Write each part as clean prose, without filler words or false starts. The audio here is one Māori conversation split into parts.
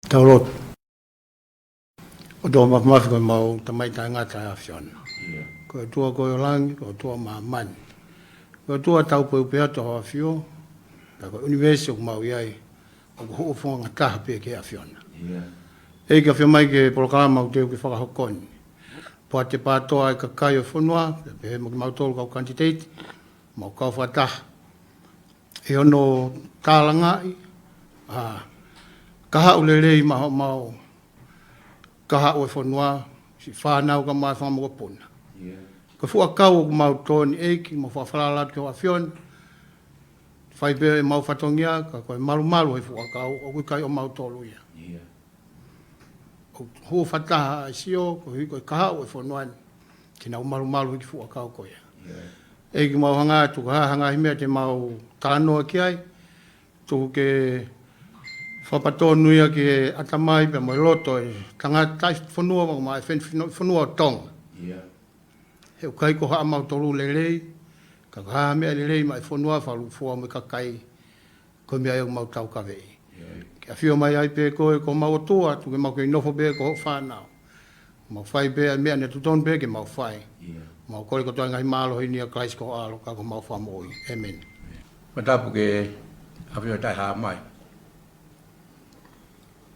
Taurot. O tō mawhamafi koe mau tamaitai ngata a whiona. Koe tua koe o langi, koe tua maamani. Koe tua tau pau pea to hoa whio, ka koe universi o mau iai, o ko huofonga ngataha pia ke a whiona. Ei ka whio mai ke POLOKALAMA o teo ke whakahokoni. Pua te pātoa ai KAKAI o whanua, pe mo ki mau tolu kau kandidate, mau kau whataha. E ono tālangai, kaha ulelei maho mau, kaha o whanua, si whanau ka mai whamoka puna. Ka fua kau o mau tōni eiki, mau whawhalala te hoa whion, whaipea e mau whatongia, ka koe maru he fua kau, o kui kai o mau tolu ia. O hua whataha a sio, ko hui koe kaha o whanuani, kina o maru hiki fua kau koe. Eiki mau hanga, tuku hanga himea te mau tānoa ki ai, tuku ke whapatonu ia ki atamai pe mo loto e tangata whanua mo mai whanua o tonga. He ukai ko haa mau tolu lelei, ka haa mea lelei mai whanua whalu fua me KAKAI, ko mea eu mau tau kawei. Kia whio mai ai pe koe ko mau tua, tu ke mau ke inofo pe ko whanau. Mau whai pe mea ne tuton pe ke mau whai. Mau kore ko toa ngai malo hini a Christ ko alo ka ko mau whamoi. Amen. Matapu ke awhio tai haa mai.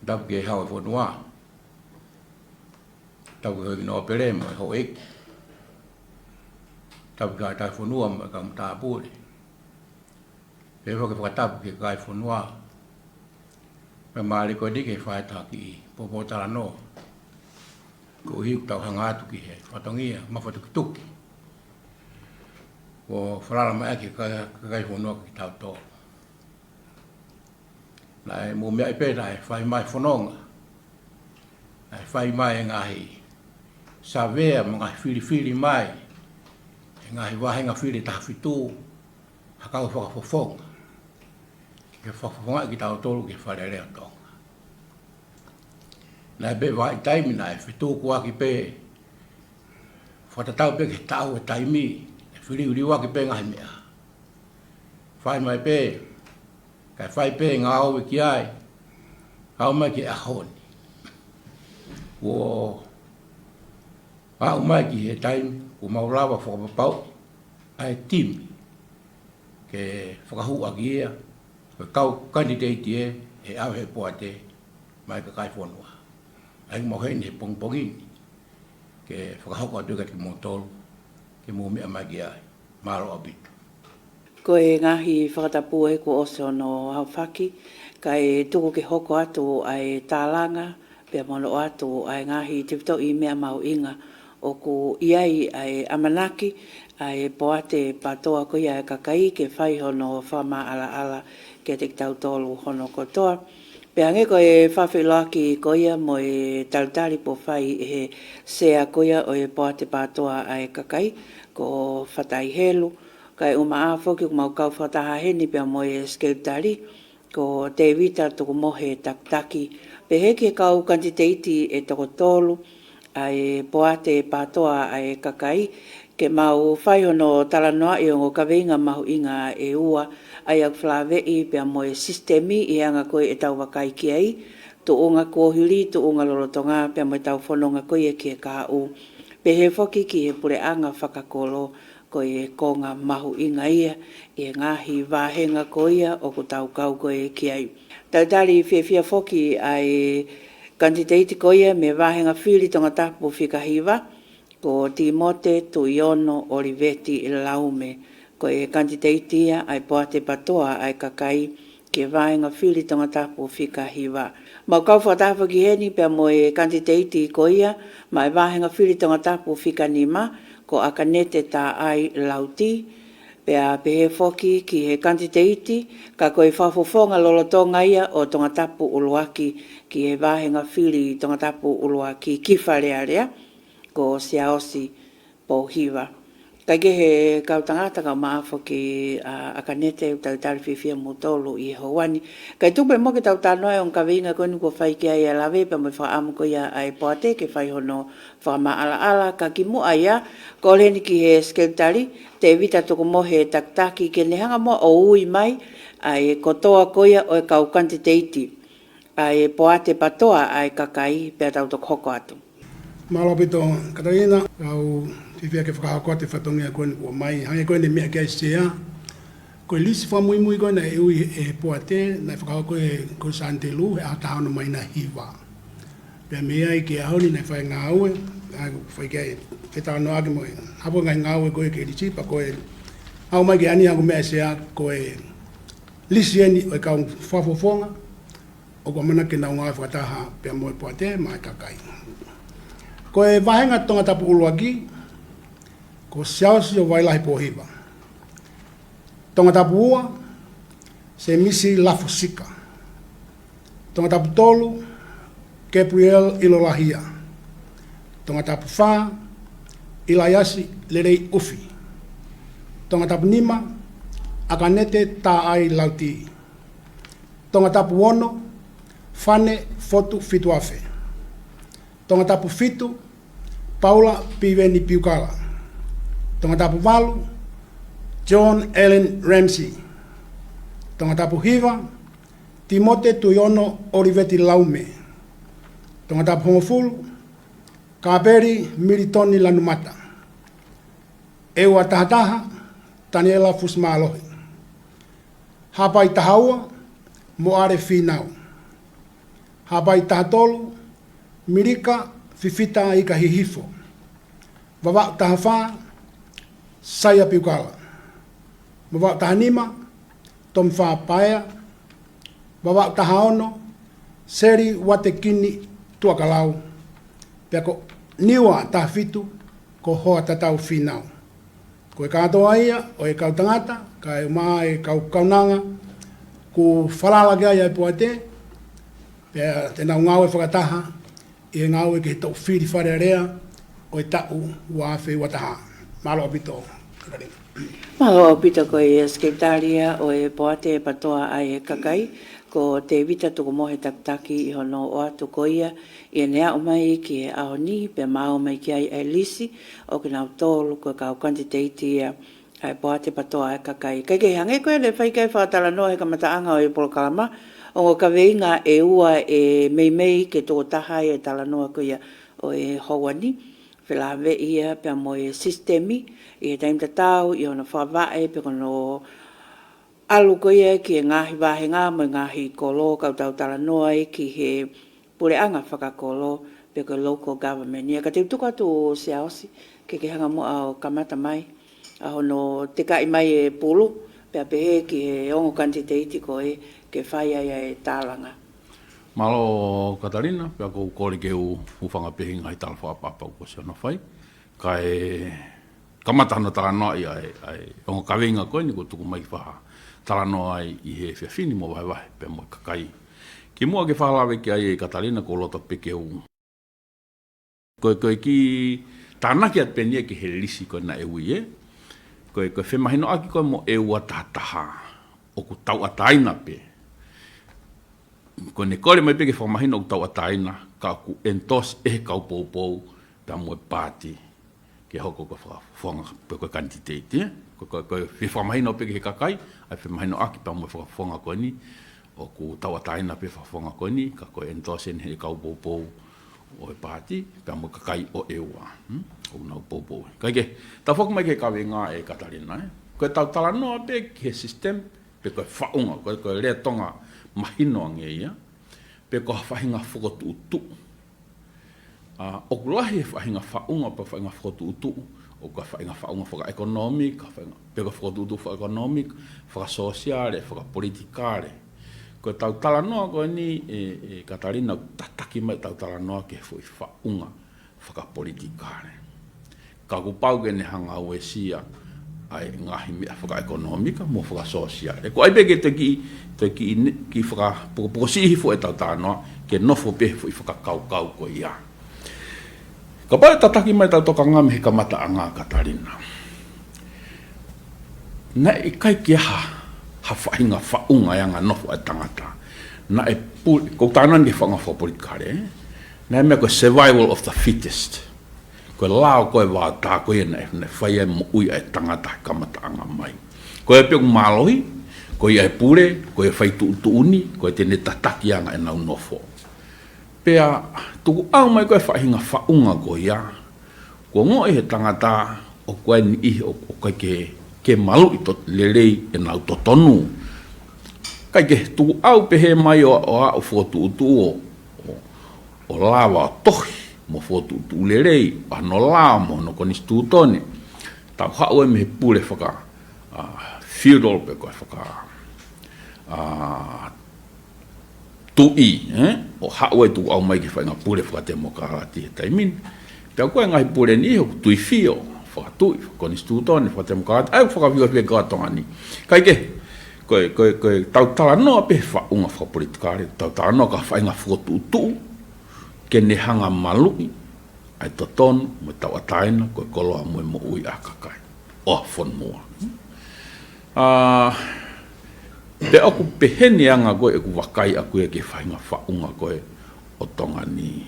Tapu ke hau e whanua. Tapu ke hoi no pere mo e ho eki. Tapu ke tai whanua mo e ka mta apuri. E whake whakatapu ke kai whanua. Me maari koe dike whae taki popo tala no. Ko hiu tau hangatu ki he whatongia, mawhatuki. Ko wharara mai aki kai whanua ki tau tō. Nai mō mea i pēra e whai mai whanonga. E whai mai e ngahi savea mo ngahi whiri mai. E ngahi wahenga whiri taha whitū. Hakau whakafofonga. Ke whakafonga ki tau tōru ke whare rea tonga. Nai be wai taimi nai whitū kua ki pē. Whatatau pē ke tau e taimi. E whiri uriwa ki pē ngahi mea. Whai mai pē. Kai whai pē ngā au ki ai, au mai ki AHO. Wo au mai ki he taimi, o maurawa whakapapau, ai timi, ke whakahua ki ea, ke kau kandidate e au he poate, mai ka kai whanua. Ai mau hei ni he pongpongini, ke whakahoko atuka ki mō tolu, ke mō mea mai ki ai, maro abitu. Ko e ngahi whakatapu e ko oso no hauwhaki, ka e tuku ke hoko atu ai tālanga, pia mono atu ai ngahi Tevita i mea mau inga, o ku iai ai amanaki, ai poate patoa ko ia KAKAI, ke whai hono whama ala ke te tau tolu hono kotoa. Pea nge ko e whawhilaki ko ia mo e tautari po whai e sea ko ia o e poate patoa ai KAKAI, ko whatai helu, kai uma a foki ko mau kau whataha heni pia mo e skeutari ko Tevita tuku mohe taktaki. Pe heke kau kandidate e toko tolu ai poate patoa ai KAKAI ke mau whaihono talanoa i o kawinga mahu inga e ua ai ak flavei pia mo e sistemi i anga koe e tau wakai ki ai tu unga kuohiri, tu unga lolotonga pia mo e tau whanonga koe e ki e KAU. Pe he foki ki he pure anga whakakolo ko e konga mahu inga ia, e ngahi wāhenga ko ia o ko tau kau ko e ki ai. Tautari whiawhia foki ai kandidate ko ia me wāhenga whiri tonga tapu whikahiva, ko Timote, Tuiono, Oliveti, Laume, ko e kandidate ia ai poate patoa ai KAKAI, ke wāhenga whiri tonga tapu whikahiva. Mau kau whatafa ki heni pia mo e kandidate ko ia, mai wāhenga whiri tonga tapu whikanima, ko Akanete tā ai Lauti, pea pehe foki ki he kandidate, ka koe whafofonga lolotonga ia o tonga tapu uluaki ki he wāhenga whiri tonga tapu uluaki ki wharearea, ko Siaosi Pohiva. Kai ke he kautangata ka maafo ki Akanete tau tari whiwhia motolu i hauani. Kai tupe mo ki tau tānoe on ka winga koni ko whai ki ai alawe pa mo whaamu ko ia ai poate ke whai hono whaama ala ka ki mua ia ko leni ki he skeutari Tevita tuku mohe taktaki ke nehanga mo o ui mai ai kotoa ko ia o e kau kandidate. ai poate patoa ai KAKAI pe tau to hoko atu. Malo pito Katarina au fifia ke whakahako te whatongia koe o mai hange koe ne mea kia sea koe lisi wha mui mui koe na e ui e poate na whakahako ko Santelu e atahano mai na hiva pia mea i ke ahoni na whai ngā aue whai ke whetano ake mo hapo ngai ngā aue koe ke lisi pa koe au mai ke ani hangu mea sea koe lisi eni o e kau whafofonga o kua mana ke nau ngā whakataha pia mo e poate mai KAKAI. Ko e wahenga tonga tapu uluaki, ko Siaosi Pohiva. Tonga tapu ua, Semisi Lafo Sika. Tonga tapu tolu, Gabrielle Ilolahia. Tonga tapu wha, Ilaiasi Lelei Ufi. Tonga tapu nima, Akanete Lauti. Tonga tapu ono, Fane Fotu Fituafe. Tonga tapu fitu, Paula Piveni Piukala. Tonga tapu valu, John Ellen Ramsey. Tonga tapu hiva, Timote tuyono oriveti Laume. Tonga tapu homofulu, Kapele Lanumata. Ewa tahataha, Taniela Fusimalohi. Hapai tahaua, moare Finau. Hapai tahatolu, Mirika Fifita i ka hihifo. Wawa tahafa Saia Piukala. Wawa tahanima Tomifa Paea. Wawa tahaono seri watekini tuakalau. Peko niwa tahafitu ko Hoatatau Finau. Ko e katoa ia o e kau tangata, ka e maa e kau kaunanga, ku whalalagea ia e poate, pea te nau ngau e whakataha, i ngau e ke tau whiri whare rea o e tau uawhi wataha. Malo apito. Malo apito ko e skeptaria o e poate e patoa ai e KAKAI ko Tevita tuku mohe taptaki i hono o atu ko ia i nea o mai ki e aho ni pe mao mai ki ai e lisi o ki nau tolu ko kau kantiteiti ia ai poate patoa ai KAKAI. Kai kei hange koe le whai kai whakatala noa he kamataanga o e POLOKALAMA o ngā kaweinga e ua e meimei ke tō taha e tala noa ko ia o e hawani. Whilawe ia pe mo e sistemi i e taimta tau i ona whawae pe kono alu ko ia ki e ngahi wahenga mo ngahi kolo kau tau tala noa e ki he pureanga whakakolo pe ko local government. Ia ka te utuka tu Siaosi ke hanga mo au kamata mai a hono te kai mai e pulu pe a pehe ki he ongo kantiteiti ko e ke whai ai e tālanga. Malo Katarina, pe ako kore ke u whanga pehi ngai tala whapapa ko se ona whai. Ka e kamata hana tala noa i ai ongo kaweinga koe ni ko tuku mai whaha tala noa i he whiawhini mo wahe pe mo KAKAI. Ki mua ke whalawe ki ai e Katarina ko lota peke u. Koe ki tānaki at penia ki he lisi koe na e ui e. Koe whemahino aki koe mo e ua tahataha o ku tau ataina pe. Ko ne kore mai peke whamahina o tau ataina, ka ku entos e kau pou ta mo PAATI ke hoko ko whanga pe ko kantiteiti. Ko whamahina o peke he KAKAI, ai whamahina aki pa mo whanga ko ni, o ku tau ataina pe whanga ko ni, ka ko entos e he kau pou o e PAATI, pa mo KAKAI o ewa. O nau pou. Kaike, ta whaka mai ke kawe ngā e Katarina. Ko tau tala noa pe ke system, pe ko whaunga, ko rea tonga, mahino ange ia, pe ko whahinga whakotu utu. O kulahi e whahinga whaunga pa whahinga whakotu utu, o ka whahinga whaunga whaka-economic, pe ko whakotu utu whaka-economic, whaka-sosiale, whaka-politikare. Ko tau tala noa ko ni e Katarina tataki mai tau tala noa ke hui whaunga whaka-politikare. Ka kupau ke ne hanga ue sia, ai ngahi mea whaka-economica mo whaka-sosiale. Ko ai peke te ki whaka-pokosihi fo e tau tānoa, ke nofo pe fo i whaka-kau-kau ko ia. Ka pai tataki mai tau toka ngami he kamata a ngā Katarina. Na i kai ki ha whahinga whaunga ia ngā nofo e tangata. Na e ko tānan ke whanga whapolitikare, na e mea ko survival of the fittest. Ko lao koe wā tā koe na e whai e mo ui e tangata kamata anga mai. Ko e peku mālohi, ko ia pure ko ia fai tuuni ko te ne tataki anga e nau nofo pea tuku au mai ko fa hinga fa unga ko ia ko ngo e tangata o ko ni I o ko ke malu I to lelei e nau to tonu kai ke tuku au pe he mai o a fotu o lava tohi mo fotu tu lelei ano la mo no ko ni stutone ta ha o me pure faka feudal pe ko faka TUKU'I o hawe tu au mai ke fa nga pure fa te mokarati tai min pe ko nga pure ni o tu fio fa tu ko ni stutone fa te mokarati ai fa vio pe ka tongani kai ke ko tau tala no pe fa unga fa politikare tau tala no ka fa nga fotu tu ke ne hanga malu ai toton mo tau ataina ko kolo mo ui akakai o fon mo te aku pehene anga ko e ku wakai aku e ke whainga whaunga ko e o tonga ni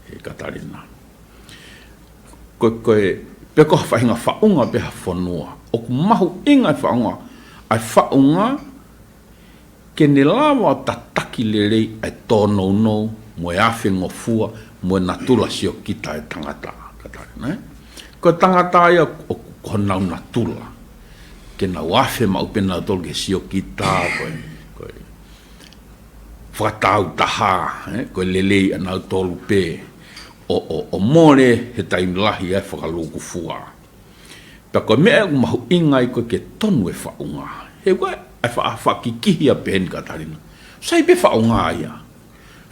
e Katarina. Ko e pe ko whainga whaunga pe ha whanua. O ku mahu inga whaunga ai whaunga ke ne lawa tataki lelei ai tōnou nou mo e awhi ngofua mo e natula sio kita e tangata Katarina. Ko tangata ia o konau natula. Ke na wafe ma upena tol ke sio kita ko whakatau taha ko lelei ana tolu pe o more he taimlahi e whakaluku fua pa ko mea mahu ingai ko ke tonu e whaunga he koe ai whakikihia pen Katarina sai pe whaunga ia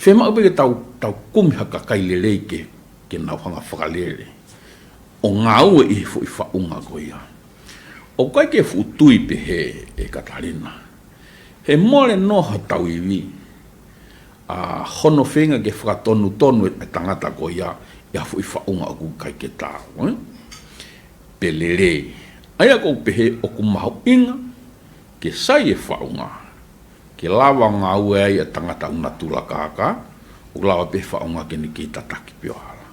whema upe ke tau kumi haka kai lelei ke nau hanga whakalele o ngau e whaunga ko ia o kai ke futui pe he e Katarina he more no tau iwi a hono fenga ke whakatonu tonu e tangata ko ia e afu I whaunga o ku kai ke tāu pe lere aia ko pe he o ku mahu inga ke sai e whaunga ke lawa ngā ue ai e tangata unatula kaka o lawa pe whaunga ke ni ki tataki piohala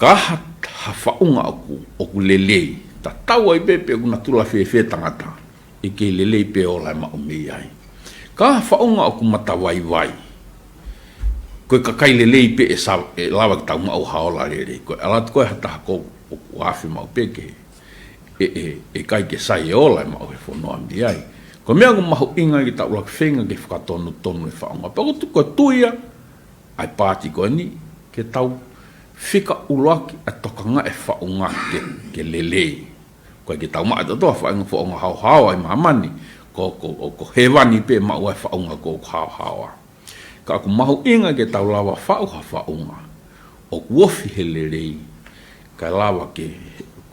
ka ha whaunga o ku lelei ta tau ai pepe kuna tula fe tangata I ke lelei pe o lai ma o mei ai ka whaunga o ku mata wai koe kakai lelei pe e lawa ki tau ma o haola lelei koe alat koe hata ko o wafi ma o peke e kai ke sai e o lai ma o he whanua mei ai ko mea ku mahu inga ki tau lak whenga ke whakatonu tonu e whaunga pa ko tuia ai pāti koe ni ke tau whika uloaki a tokanga e whaunga ke lelei ko ke tau maa toa whainga whaunga hao ai mahamani ko hewani pe maa ua whaunga ko hao ka aku mahu inga ke tau lawa whaunga o kuofi he lelei ka lawa ke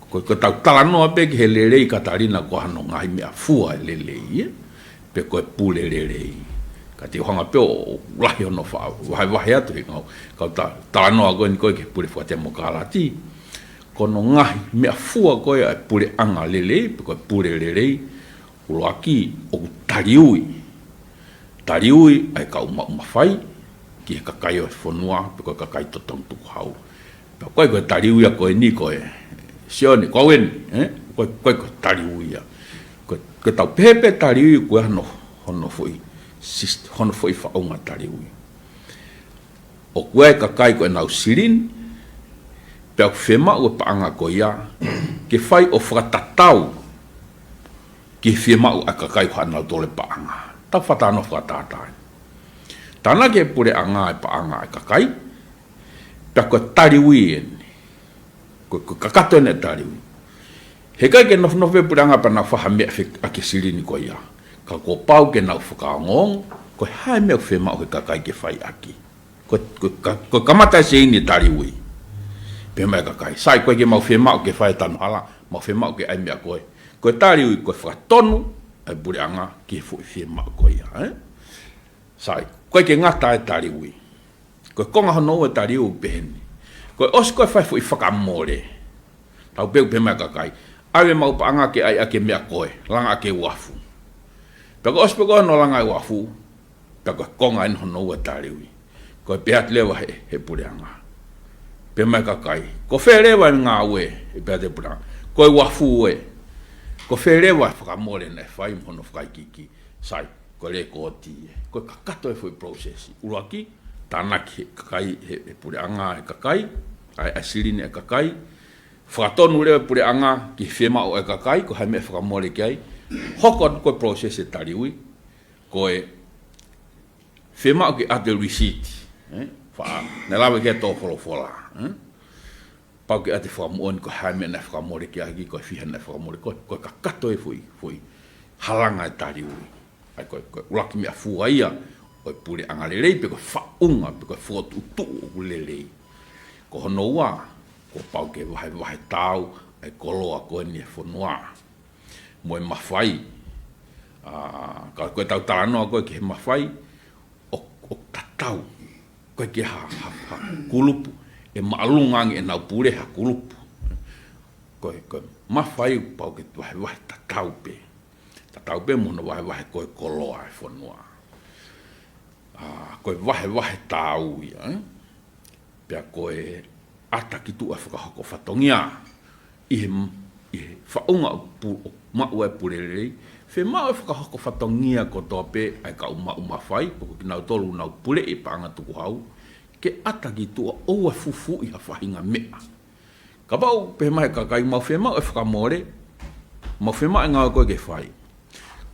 ko tau talanoa pe ke he lelei Katarina ko hano ngai mea fua e lelei pe ko e pule lelei ka te hanga pe o lahi ono wahi atu he ngau ka talanoa ko ni ko ke pule fua te mokalati kono ngahi mea fua koe ai pure anga lelei koe pure lelei uloaki o tariui ai ka uma whai ki he kakai o whanua koe kakai totong tuku hau koe tariui a koe ni koe sione koe koe tariui a koe tau pepe tariui koe hono fui whaunga tariui o koe kakai koe nau sirin pe aku whema ua paanga ko ia ke whai o whakatatau ke whema ua kakai whanau tole paanga tau whatano whakatatai tana ke pure anga e paanga e kakai pe ako tariwi ko kakato ene tariwi he kai ke nof pure anga pa na whahamea ake sirini ko ia ka ko pau ke nau whakaangong ko hai mea whema ua kakai ke whai aki ko kamata se ini tariwi pe mai kakai sai koe ke mau whemau ke whae tanu hala mau whemau ke ai mea koe koe tariui koe whakatonu ai bure anga ke fui whemau koe ia sai koe ke ngata e tariui koe konga hono e tariui peheni koe os koe whae fui whakamore tau peu pe mai kakai ai mau pa anga ke ai ake mea koe langa ke wafu pe ko os pe koe no langa e wafu pe koe konga en hono e tariui koe peat lewa he bure anga pe mai kakai ko fere wa nga we e pe de bra ko wa fu we ko ko wherewa whakamore nei whai mono whaikiki sai ko le koti ko kakato e foi process uraki tanaki kakai e pure anga e kakai ai siline e kakai whakatonu le pure anga ki whema o e kakai ko haime whakamore ki hoko ko process e tariui ko e whema o ki ate receipt ne lawe ke tō wholofola pau ki ate whakamuon ko haime na whakamore ki aki ko whiha na whakamore ko kakato e foi halanga e tariui ai ko uraki mea fuaia o pure anga lelei pe ko whaunga pe ko fotu tu o lelei ko honoa ko pau ke wahe tau ai koloa ko ni e whanua mo e mawhai ka koe tau taranoa koe ke he mawhai o tatau koe ke ha kulupu e maalungangi e nau pure ha kulupu koe mawhai pau ke wahe tatau pe mono wahe koe koloa e whanua koe wahe tau ia pia koe ata ki tu whakahoko whatongia i whaunga o mau e purerei whe mau e whakahoko whatongia ko toa pe ai ka uma whai ko ki nau tolu nau pure e paanga tuku hau ke ata ki tu o fufu i ha whahinga mea ka pau pe mai kakai mau whe mau e whakamore mau whe mau e ngau koe ke whai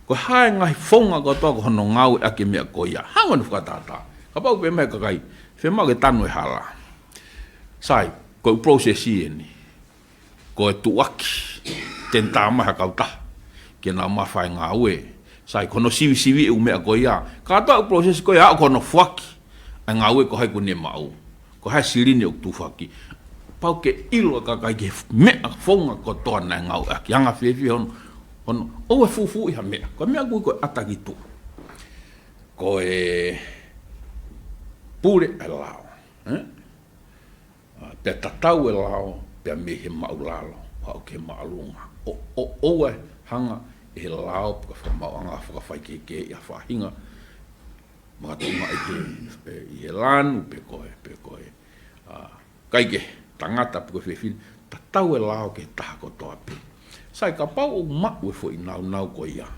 ko hae ngai whaunga ko toa ko hono ngau e ake mea ko ia hanga nu whakatata ka pau pe mai kakai whe mau ke tanu e hala sai ko prosesi ni ko tuaki tenta ma ka uta ke na ma fa nga we sai kono sivi e ume ko ia ka to prosesi ko ia kono fuaki nga we ko hai ko ne mau ko hai sirini o tu fuaki pau ke ilo ka ke me fonga ko to na nga aki anga fefi on o fufu i ha me ko me ko ataki tu ko e pure alao pe tatau e lao pe mehe maulalo hau ke maalunga o hanga e lao ka whamauanga whakawhai ke ia whahinga matunga i he lanu pe koe kaike tangata pe koe whewhin tatau e lao ke taha ko toa pe sai ka pau o mau e fo i nau ko ia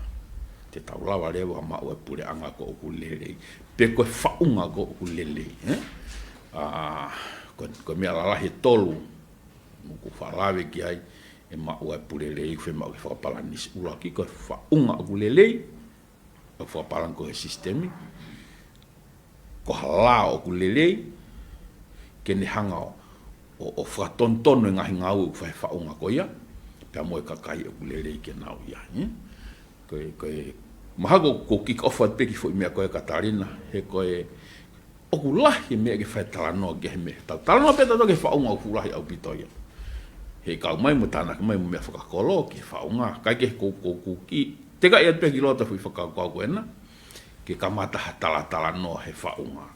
te tau lawa lewa mau e pure anga ko o kulelei pe koe whaunga ko o kulelei ko mea lalahi tolu nuku whalawe ki ai e mau e purelei whe mau e whakapalanis uraki ko whaunga o kulelei o whakapalan ko e sistemi ko halao o kulelei ke ne hanga o whakatontono e ngahi ngau e whaunga ko ia pia moe kakai o kulelei ke nau ia ko e mahago ko kick off at peki fo i mea koe katarina he koe o kulahi mea ke whai talanoa ke he mea. Talanoa peta to ke whaunga o kulahi au pitoia. He kau mai mo tāna mai mo mea whakakolo ke whaunga. Kai ke ki. Teka ia tupe ki lota hui whakakau koena. Ke kamata talanoa he whaunga.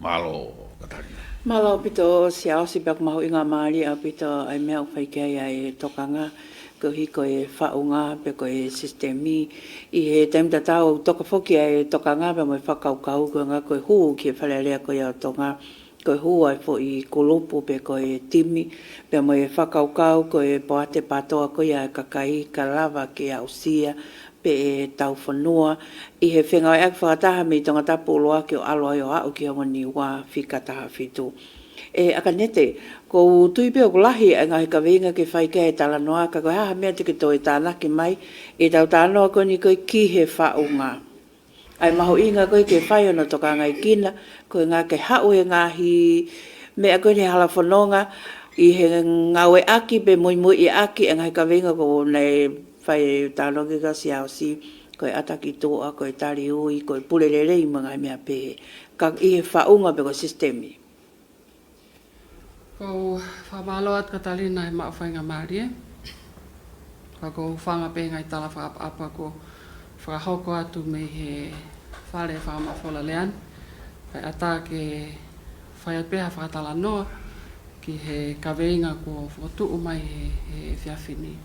Malo katarina. Malo pito siaosi pek mahu inga maali au pito ai mea uwhai kia ai tokanga. Ko hiko e whaunga pe ko e sistemi i he taimta tau toka whoki e toka ngā pe mo e whakaukau ko ngā koe huu ki e whalelea ko ia tonga koe huu ai fo i kulupu pe ko e timi pe mo e whakaukau ko e poate patoa ko ia e kakai ka lava ki a usia pe e tau whanua i he whenga e ak whakataha mi tonga tapu loa ki o aloa i o au ki o ngani wā whikataha fitu. E Akanete, ko tuipe o kulahi e ngahi ka winga ke whai ke e talanoa, ka koe haha mea tiki tō e tānaki mai, e tau tānoa koe ni koe ki he whaunga. Ai maho inga koe ke whai ono toka ngai kina, koe ngā ke hau e ngahi mea koe ni hala whanonga, i he ngau e aki pe mui i aki e ngahi ka winga ko nei whai tānoa ka siaosi, koe ataki tōa, koe tari ui, koe pulelelei mga mea pe, ka i he whaunga pe koe sistemi. Ko whamaloat katalina e mawhainga maari e. Ko whanga pe ngai tala whakapa ko whakahoko atu me he whare whakamawhola lean. Pai ata ke whai apeha whakatala noa ki he kaweinga ko Fotu mai he whiawhini.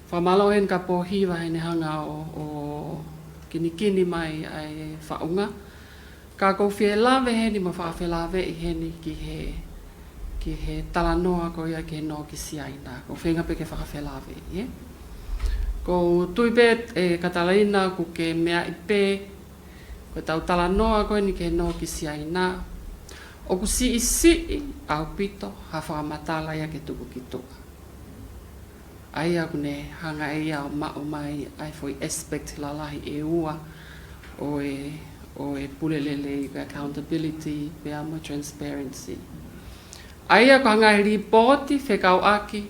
Whamalo hen ka Pohiva hene hanga o kinikini mai ai whaunga. Ka kou whie lawe heni ma whakawhilawe i heni ki he talanoa ko ia ki he no ki siaina. Ko whenga pe ke whakawhilawe, ie? Ko tuipet e Catalina ku ke mea ipe, ko tau tala noa koe ni ke no ki siaina. O ku si au pito ha whakamatala ia ke tuku ki toa. Aia ku ne hanga ia o mao mai ai foi aspect lalahi e ua o e pulelele accountability pe amo transparency. Aia ku hanga i ripoti whekau aki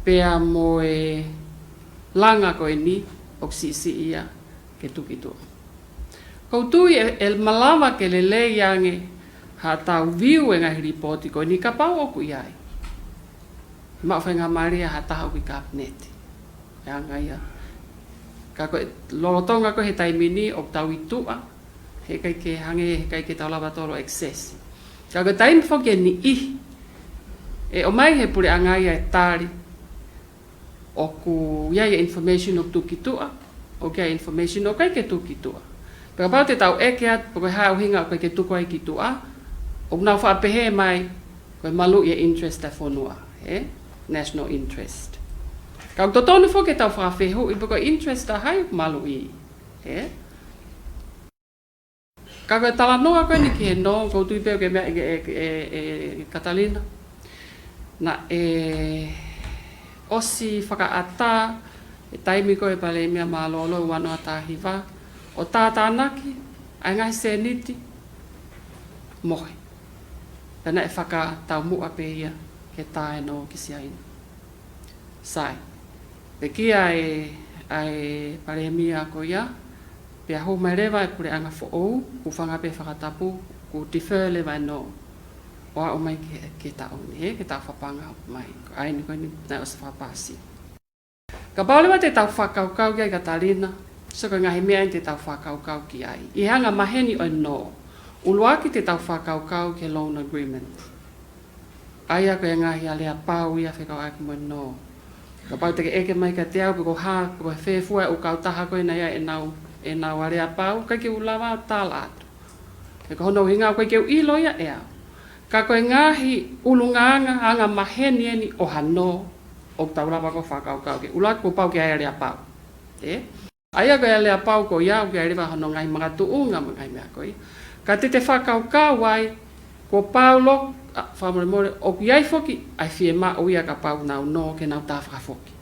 pe amo e langa koe ni o si ia ke tuki toa. Koutui e malawa ke lelei ange ha tau viu e ngahi ripoti koe ni ka pau oku iai. Mao whainga maria ha taha ki ka Akanete. E anga ia. Ka koe lolotonga koe he taimini o tau itua. He kai ke hange, he kai ke tau lava tolo excess. Ka koe taimi whoke ni ihi. E o mai he pure anga ia e tāri. O ku iai information o tuki tua. O kia information o kai ke tuki tua. Peka pau te tau eke at, po koe hao hinga o kai ke tuku ai ki tua. O nau whaapehe mai, koe malu ia interest a whonua. National interest. Kau to tonu fo ke tau whaafehu, i koe interest a hai malu i. Ka koe tala noa koe ni ki he no, kou tui peo ke mea e Catalina. Na osi whakaata, e taimi koe pale mea malolo wano atahiwa. O tātānaki, ai ngai seniti, mohe. Pena e whaka tau mua pe ia, ke tae no ki siaina. Sai. Pe kia e paremia ko ia, pe aho mai rewa e pure anga fo'ou, ku whanga pe whakatapu, ku defer lewa no. Oa o mai ke tau ni, ke tau whapanga mai. Ai ni koe ni nai osa whapasi. Ka paulewa te tau whakaukau ki ai Catalina, so koe ngahi mea te tau whakaukau ki ai. I hanga maheni o no. Uluaki te tau whakaukau ke loan agreement. Aia koe ngahi a lea pau ia whekau aki mo no. Ka pau te ke eke mai ka te au, ko ha, ko whewhua o kau taha koe na ia e nau a lea pau, kai ke ulawa o tāla atu. Ke ko hono hinga koe ke ilo ia e au. Ka koe ngahi ulunganga hanga maheni eni o hano o taurapa ko whakaukau ke. Uluaki ko pau ke aia lea pau. Aia koe a lea pau ko ia, ke ariwa hono ngai mga tuunga mga mea koe. Ka te whakaukau ai, ko Paulo, whamore o ki ai foki, ai fie ma o ia ka pau nau no ke nau tā whakafoki.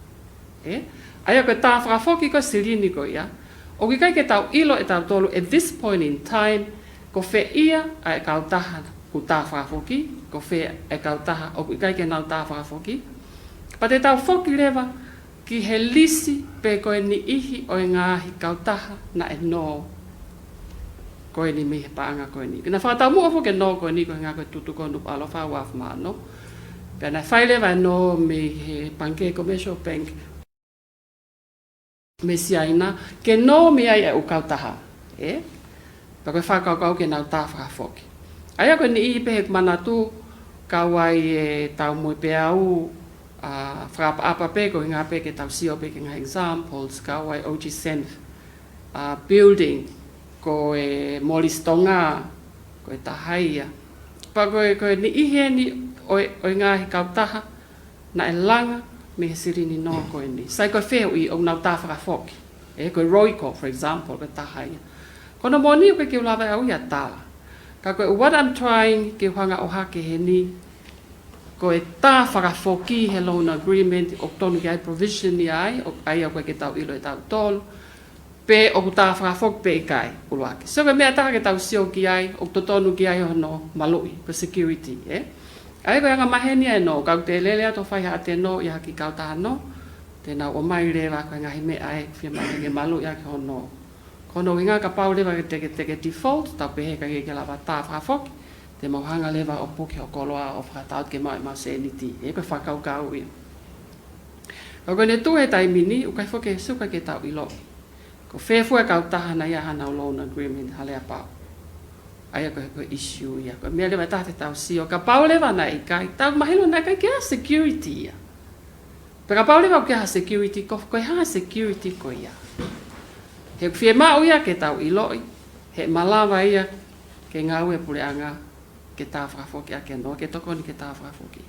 Aia koe tā whakafoki ko sirini ko ia, o ki kai ke tau ilo e tau tolu, at this point in time, ko whe ia ai kau taha ku tā whakafoki, ko whe ai kau taha o ki kai ke nau tā whakafoki. Pa te tau foki lewa, ki he lisi pe koe ni ihi o e ngāhi kau taha na e no koe ni mihe paanga koe ni. Kina whakatau mua fo ke no koe ni koe ngā koe tutu konu palo whawaf maa no. Pea nai whaile vai no me he panke commercial bank me siaina ke no me ai e ukau taha. Pa koe whakau ke nau tā whakafoki. Aia koe ni ihi pehe manatu kawai e tau mui pe au whakapa pe koe ngā pe ke tau sio pe ke ngā examples kawai OG Senf building ko e molistonga, ko e tahaia. Pa koe ni ihe ni o ngahi kautaha, na e langa me he sirini no koe ni. Sai koe wheo i o nau tā whakafoki. Koe roiko, for example, ko e tahaia. Kono moni o koe ke ulawa au ia tāla. Ka koe, what I'm trying ke hanga o hake he ni, ko e tā whakafoki he loan agreement, o tonu ki ai provision ni ai, o ai au koe ke tau ilo e tau tolu, pe o tā whakafok pe kai uluaki. So mea taha ke tau sio ki ai, o totonu ki ai hono malui, ko security. Ai koe anga maheni e no, kau te lelea to whai haa te no, i haki kau taha no, tēnā o mai rewa koe ngahi mea ai, whia mai ke malui ake hono. Kono inga ka pau lewa ke teke default, tau pehe ka ke lawa tā whakafok, te mauhanga lewa o puke o koloa o whakataut ke mau seniti. Koe whakau kau ia. Kau koe ne tuhe taimini, ukai whoke suka ke tau ilo. Ko whewhua kau taha na ia hana o loan agreement halea pau. Aia koe issue ia. Koe mea lewa tahte tau sio. Ka pau lewa na i kai. Tau mahilo na kai kia security ia. Peka pau lewa kia security. Koe haa security ko ia. He whie mau ia ke tau iloi. He malawa ia ke ngaue pule anga ke tā whakafoki a ke no. Ke toko ni ke tā whakafoki.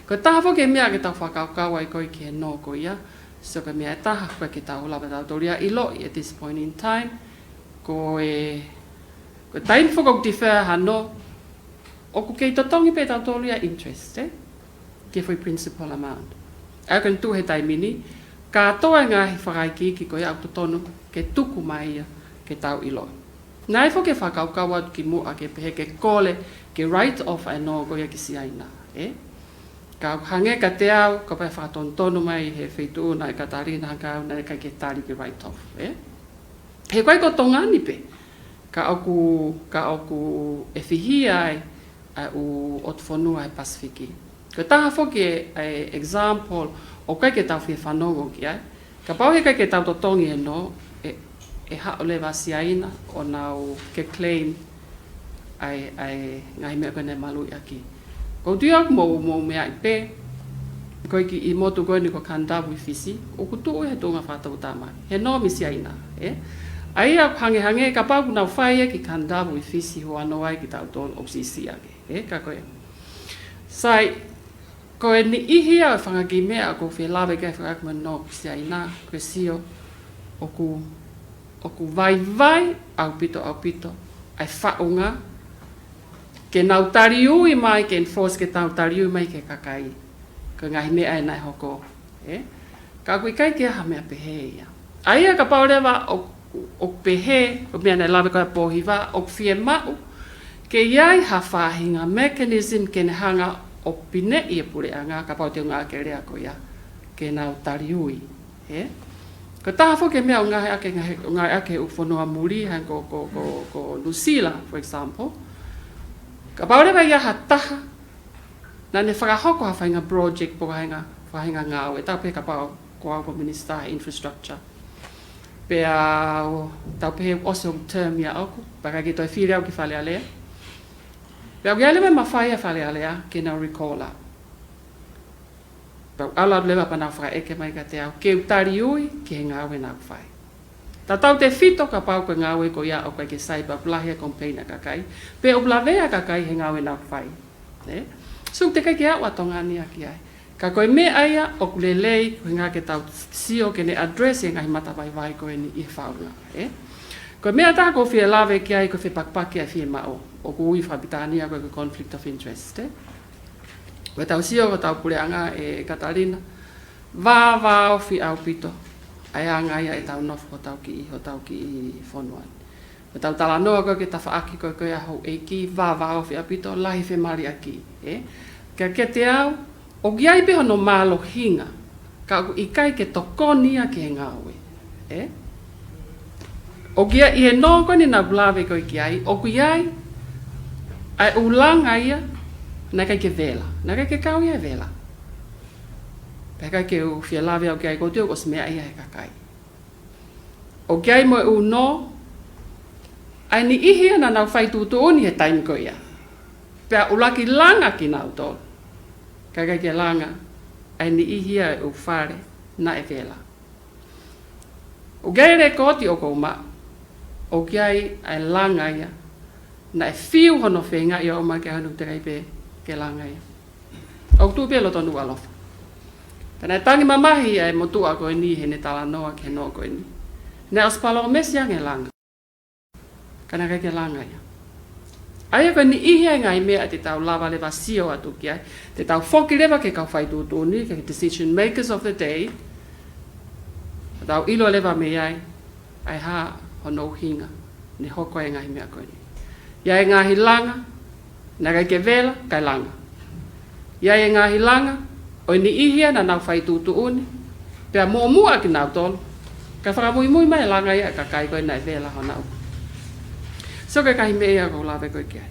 Ko tā whake mea ke tau whakaukau ai koe ke no ko ia. So ka mea taha koe ke tau lawa tau toria Iloi at this point in time. Ko taim whakok te whea hano, o ko kei totongi pe tau toria interest, ke whai principal amount. Au kan tu he taimini, ka toa ngahi whakaiki ki koe au totonu, ke tuku mai ia ke tau Iloi. Nai fo ke whakaukau atu ki mua ke pehe ke kole, ke write off ai no koe ki siaina, Ka hange ka te au, ka pai whakatontonu mai he whitu na ka tarina hanga au na kai ke tari ki write off, He koe ko tongani pe, ka auku e whihia ai u otwhanua ai Pasifiki. Ko taha whoki e example o kai ke tau whia whanongo ki ai, ka pau he kai ke tau totongi e no, e hao lewa siaina o nau ke claim ai ngai mea kone malui aki. Ko tuiak mo mea i pe, koe ki i motu koe ni ko kandawu i fisi, o kutu he tunga whatau tamai. He no mi siaina, Ai au hange ka pau nau whaia ki kandawu i fisi ho anō ai ki tau tōn o sisi ake, ka koe. Sai, koe ni ihi au whangaki mea ko whi lawe kai whakakuma no siaina, koe sio, oku vai au pito, ai whaunga, ke nau tariui mai, ke enforce ke tau tariui mai ke KAKAI, ko ngahi mea e nai hoko, Ka koe kai ke aha mea pehe ia. Aia ka paurewa o pehe, o mea nei lawe koe Pohiva, o whie mau, ke iai ha whahinga mechanism ke ne hanga o pine i e pure anga, ka pau te ngā ke rea ko ia, ke nau tariui, Ko taha fo ke mea o ngahi ake u whanua muri, han ko Lucila, for example, ka paurewa ia ha taha, na ne whakahoko ha whainga project po whainga ngāwe, tau pe ka pau ko au ko Minister Infrastructure. Pea tau pe also term ia auku, baka ki toi whiri au ki whale alea. Pea au lewa ma whaia whale alea, ke nau recalla. Pea ala lewa pa nau whaka eke mai ka te au, ke utari ui, ke ngāwe nau whai. Ta tau te whito ka pau koe ngāwe ko ia au koe ke saiba blahia complaina KAKAI, pe o blavea KAKAI he ngāwe nau whai. So te kai ke au atongani aki ai. Ka koe me aia o kulelei koe ngā ke tau sio ke ne address e ngahi matawai vai koe ni i whaunga. Koe mea taha ko whia lawe ki ai koe whi pakpaki ai whia mao. O ku ui whabitania koe conflict of interest. Koe tau sio ko tau pureanga e Katarina. Vā o whi au pito. Ai anga ia e tau nofu ho tau ki i whonuan. Koe tau tala noa koe ke tawhaaki koe aho e ki vā o whi au pito lahi whi mari aki. Ka ke te au, o giai peho no malo hinga, ka i kai ke tokonia ke ngāwe. O giai i he no koe ni na blawe koe ki ai, o giai ai ulanga ia, na kai ke vela, na kai ke kau ia vela. Pea kai ke u whia lawe au giai koe o smea ia he KAKAI. O giai mo u no, ai ni ihia na nau whai tūtu oni he taimi koe ia. Pea ulaki langa ki nau tō. Kai ke langa, ai ni ihia e u whare na e vela. O gai re koti o kouma, o gai ai langa ia, na e whiu hono whenga ia o ma ke hanu te reipe ke langa ia. O tu pelo tonu alofa. Tana e tangi mamahi ai motua koe ni he ne tala noa ke no koe ni. Ne aspalo mesi ang e langa. Kana kai ke langa ia. Aia koe ni ihia ngai mea te tau lava lewa sio atu ki ai, te tau whoki lewa ke kau whai tūtuni, ke decision makers of the day, tau ilo lewa me ai, ai ha hono hinga, ni hoko e ngahi mea koe ni. Ia e ngahi langa, na kai ke vela, kai langa. Ia e ngahi langa, o ni ihia na nau whai tūtuni, pea mua ki nau tolu, kai whakamui mai langa ia, ka kai koe nai vela honau. So ka kahi mea ko lawe koe ki ai.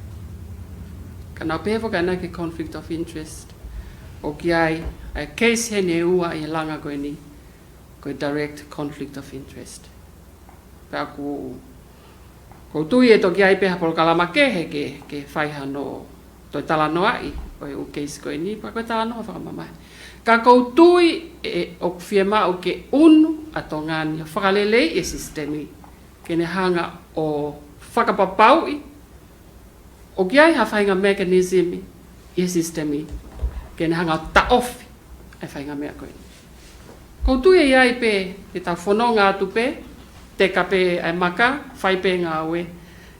Ka nau pehevo ka nai ke conflict of interest. O ki ai, ai case he ne ua i langa koe ni, koe direct conflict of interest. Pea ko tui e to ki ai peha POLOKALAMA kehe ke whaiha no, toi tala no ai, o u case koe ni, pa koe tala no whakamamai. Ka tui o whiema o ke unu ato ngani, whakalelei e sistemi, ke ne hanga o whakapapaui, o ki ai hawhainga mechanism i sistemi, ke ne hanga ta ofi, e whainga mea koe. Koutui e ai pe, e tau whanonga atu pe, te kape ai maka, whai pe ngā oe.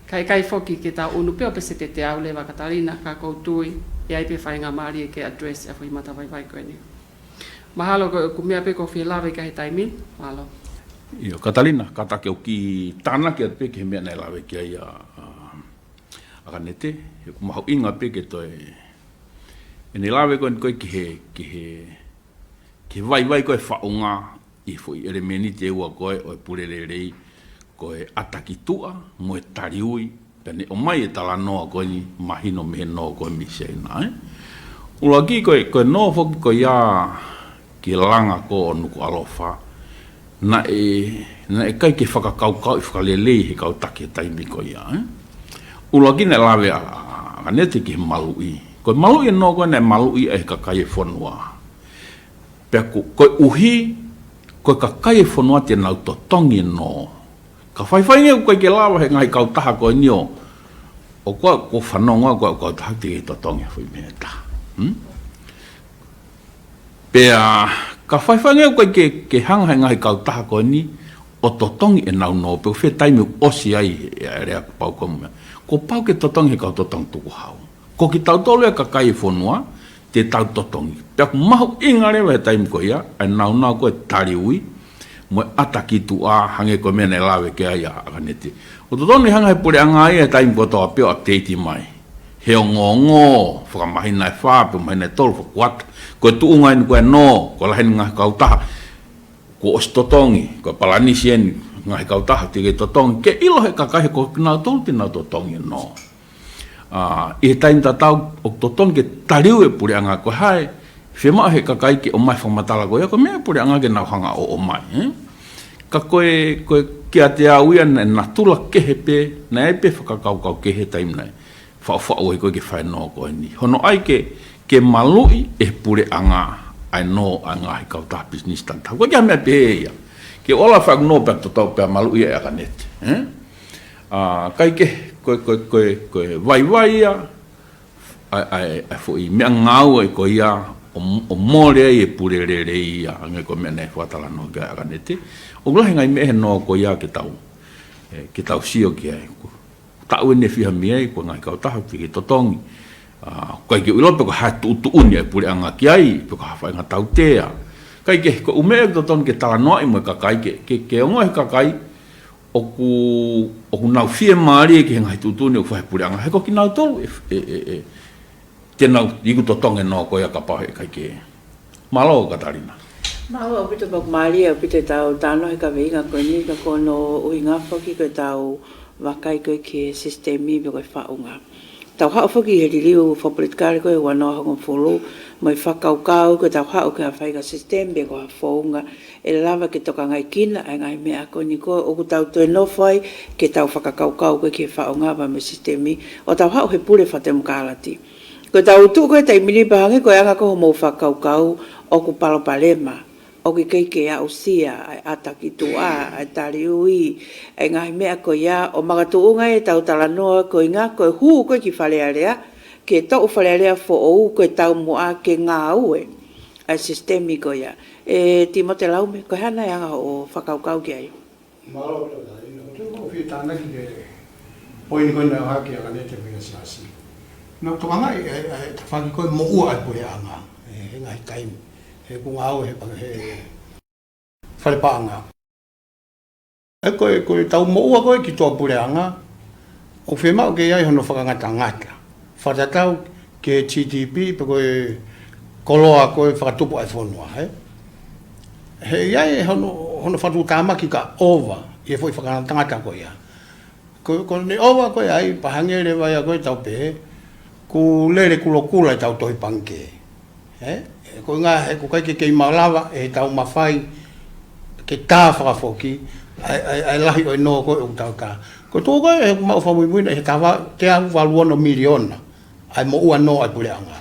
Kai foki ke tau unu pe o pese te au lewa Katalina, ka koutui, e ai pe whai ngā maari e ke address a whi mata vai koe ni. Mahalo ko mea pe ko whia lawe ka he taimin, mahalo. Io, Katalina, katake o ki tāna ki at pe ke mea nei lawe ki ai Akanete, e ku mahu inga pe ke toi, e nei lawe koe ki he vai koe whaunga, i fui ere meni te ua koe o e purererei koe atakitua mo e tariui pene o mai e tala noa koe ni mahino mehe noa koe miseina ula ki koe noa foki koe ia ki langa ko o nuku alofa na e kai ke whakakaukau i whakalelei he kautaki e taimi koe ia ula ki ne lawe Akanete ki he malui koe malui e noa koe ne malui e kakai e whanua pea koe uhi koe kakai e whanua te nau totongi no. Ka whaiwhainge u koe ke lawa he ngai kautaha koe nio. O koe ko whanonga koe kautaha te ke totongi whai mea ta. Pea ka whaiwhainge u koe ke hanga he ngai kautaha koe ni o totongi e nau no. Pea whai taimi osi ai e rea ko pau koe mea. Ko pau ke totongi he kau totongi tuku hau. Ko ki tau tolu e kakai e whanua te tau totongi. Pea ku mahu inga rewa he taimi koe ia. Ai nau koe tariui. Mo atakitua hange ko mena lawe ke ai Akanete. O totoni hanga he pure anga ai e taimi ko toa peo update mai. He o ngongo, whakamahina e whape, mahina e tolu, whakakuata. Ko e tuunga inu koe no, ko laheni ngahi kautaha. Ko os totongi, ko palanisi eni ngahi kautaha, te ke totongi. Ke ilo he kakahi ko kinau tolu tina totongi no. I he taimi tatau, o totongi ke tariu e pure anga ko hai, whima he kakai ki o mai whamatala koe, ko mea pure anga ke nau hanga o mai. Ka koe kia te auia na tula kehe pe, na e pe whakakaukau kehe taim nei. Whao e koe ke whainoa koe ni. Hono ai ke malui e pure anga, ai no anga he kautaha business tanta. Koe kia mea pe ia. Ke ola whaknoa pe totau pe malui e Akanete. Kai ke koe vai ia, ai fui mea ngau e koe ia, o mole e purererei ia ange ko mene whatala no ga Akanete o glohi ngai me no ko ia ke tau sio ki ai ko tau ne fiha mie ko ngai ka taha ki totongi ko ke ulo ko ha tu uni e pure anga ki ai ko ha fa nga tau tea kai ke ko ume totongi ke tala no i mo kakai ke o ngai kakai o ku nau fie mari ke ngai tu uni o fa pure anga he ko ki nau tolu tēnau iku totonge no koe a kapahe kai ke. Malo Katalina. Malo o pito pak maria o pito tau tano he ka veinga koe ni ka kono uinga whaki koe tau wakai koe ke sistemi me koe whaunga. Tau hao whaki he riliu whapolitikare koe wanoa hongo wholo mai whakaukau koe tau hao ke a whaiga sistemi me koe whaunga e lava ke toka ngai kina e ngai mea koe ni koe o ku tau toe no whai ke tau whakakaukau koe ke whaunga wa me sistemi o tau hao he pule whatemu kālati. Ko tau tu koe tai mini pahange koe anga ko mo whakaukau o ku palopalema o ki keike a usia ai atakitua ai tariui ai ngai mea koe ia o magatuunga e tau talanoa koe ngā koe huu koe ki whalearea ke tau whalearea fo ou koe tau mua ke ngā ue ai sistemi koe ia Timote Laume koe hana e anga o whakaukau ki ai Malo tu ko fi tana ki de poin koe na haki Akanete me siasi no tokanga e whaki koe mo ua ai pure anga he ngai taimi he kungau he whalepaanga e koe tau mo ua koe ki toa pure anga o whemau ke iai hono whakangata ngata whatatau ke TTP pe koe koloa koe whakatupu ai whonua he iai hono whatutama ki ka ova i e fwoi whakangata ngata koe ia ko ne ova koe ai pahangere vai a koe tau pe ku lere kulokula i tau tohi panke. Ko ngā he ku kai ke malawa e tau mawhai ke tā whakafoki ai lahi o inoa koe o tau ka. Ko tō koe e mau whamuimuina he tawa te au waluona miliona ai mo ua noa ai pule anga.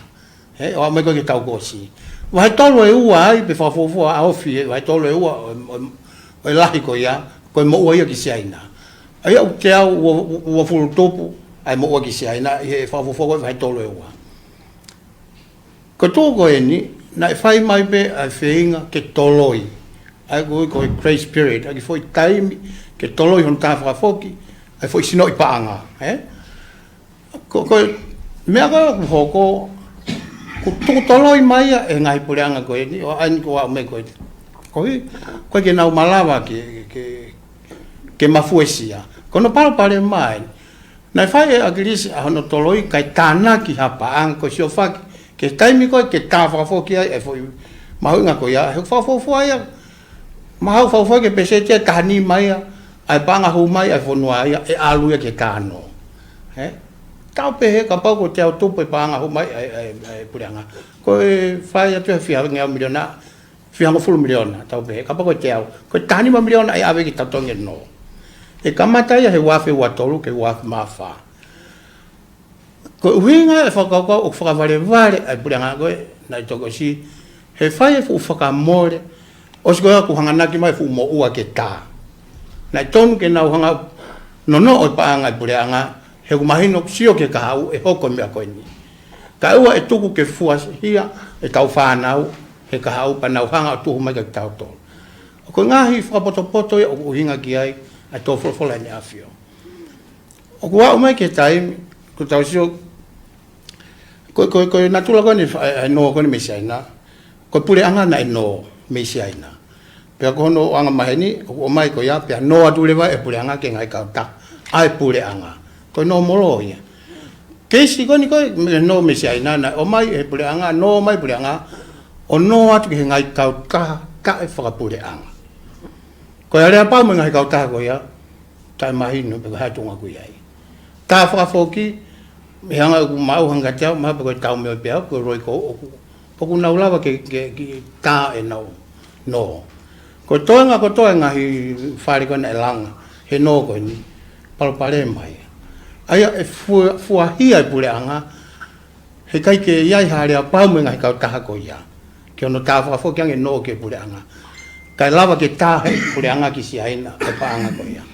O mai koe ke tau kosi. Wahai tolo e ua ai pe whafofua a ofi wahai tolo e ua o lahi koe ia koe mo ua ia ki siaina. Ai au te au ua fulu topu ai mo ki sia ina e whafofo vai tolo e ua. Ko tō koe ni, na e whai mai pe ai whenga ke toloi. ai ko grace period ai foi time ke tolo hon ta fra foki ai foi sino ipaanga ko me aga ko tu tolo mai e ngai pureanga ko ni o an ko me ko ke na malava ke mafuesia kono pale mai na fai agilisi hono toloi kai tana ki hapaang ko siofaki ke time ko ke ta fra foki e foi maunga ko ya fa ya mau fa ke pese te tani mai ai panga hu mai ai fonua ya e alu ya ke kano tau pe ka pa ko te tu pe panga hu mai ai puranga ko fa ya te fia nga miliona fia ngo full miliona tau pe ka pa ko te ko tani ma miliona ai ave ki tatonge no e kamata ya he wafe watolu ke wafe mafa ko winga e fa ko fa vale ai puranga ko na toko si he fai fu faka more os go ku hanga ki mai fu mo ua ke ta na tonu ke na hanga no o paanga pureanga he ku mahino sio ke ka au e hoko me ko ni ka ua e tuku ke fu hia e tau fanau he ka au pa na hanga tu mai ke tau to ko ngahi fa poto o hinga ki ai a to fo la ni afio o ku au mai ke tai ku tau sio ko natula ko ni no ko ni mesaina ko pule anga na no mesaina pe ko no anga maheni o mai ko ya pe no atu le va e pule anga ke ngai ka ta ai pule anga ko no molo ya ke si ko ni ko no mesaina na o mai e pule anga no mai pule anga o no atu ke ngai ka ka e fa pule anga ko ya le pa mo ngai ka ta ko ya ta mahino pe ha tunga ku ya ta fa foki me hanga ku mau hanga tau ma ko tau me pe ko roi ko ku na ulava ke ta e no ko toanga hi fari ko na langa he no ko ni pale mai aya e fu hia pule anga he kai ke ia ha le pa mo ngai ka ta ko ya ke no ta fa fo ke no ke pule anga kai lava ke ta he pule anga ki si aina e pa anga ko ya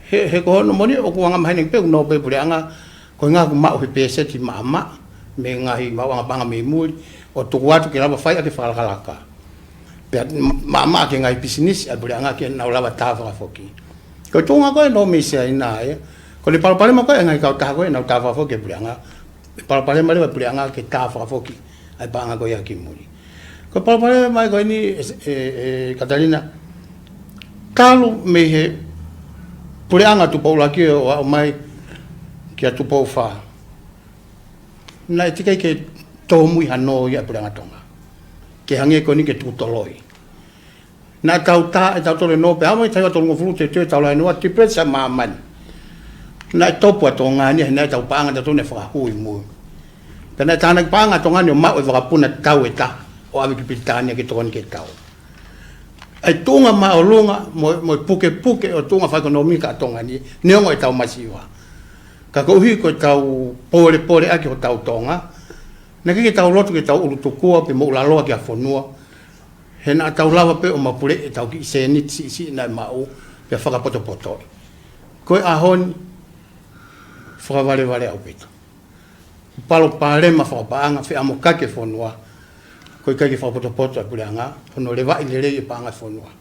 he ko no moni o ku anga mai pe no pe pule anga ko nga ku ma o pese ti mama me ngai ma wa banga me mu o tu watu ke lava fai ake falaka pe mama ke ngai business a bula nga ke na lava tava foki ko tu nga ko no me se ina ko le pal ma ko ngai ka ta ko na tava foki bula nga pal ma le bula nga ke tava foki ai banga ko ya ki muri ko pal ma ko ni Catalina kalu me he bula nga tu Paula ki o mai que tu pau fa na tika ke to mui hano ya puranga tonga ke hange ko ni ke tu toloi na tau tole no pe amo tai to ngo flute te tau la no ti presa maman na topo tonga ni na tau panga to ne fa hui mu pe na tana panga tonga ni ma o va puna tau eta o ave ki pitania ke ton ke tau ai tonga ma o lunga mo puke o tonga fa economica tonga ni ngo e tau masiwa ka ko hi ko tau pole aki o tau tonga na ke tau lotu ke tau ulutukua pe mo la loa ke fonua he na tau lava pe o mapule e tau ki se ni si na mau pe fa poto ko ahon fa vale au pito palo pale ma fa paanga fe amo ka ke fonua ko ka ke fa poto e pulanga fono le va ile le paanga fonua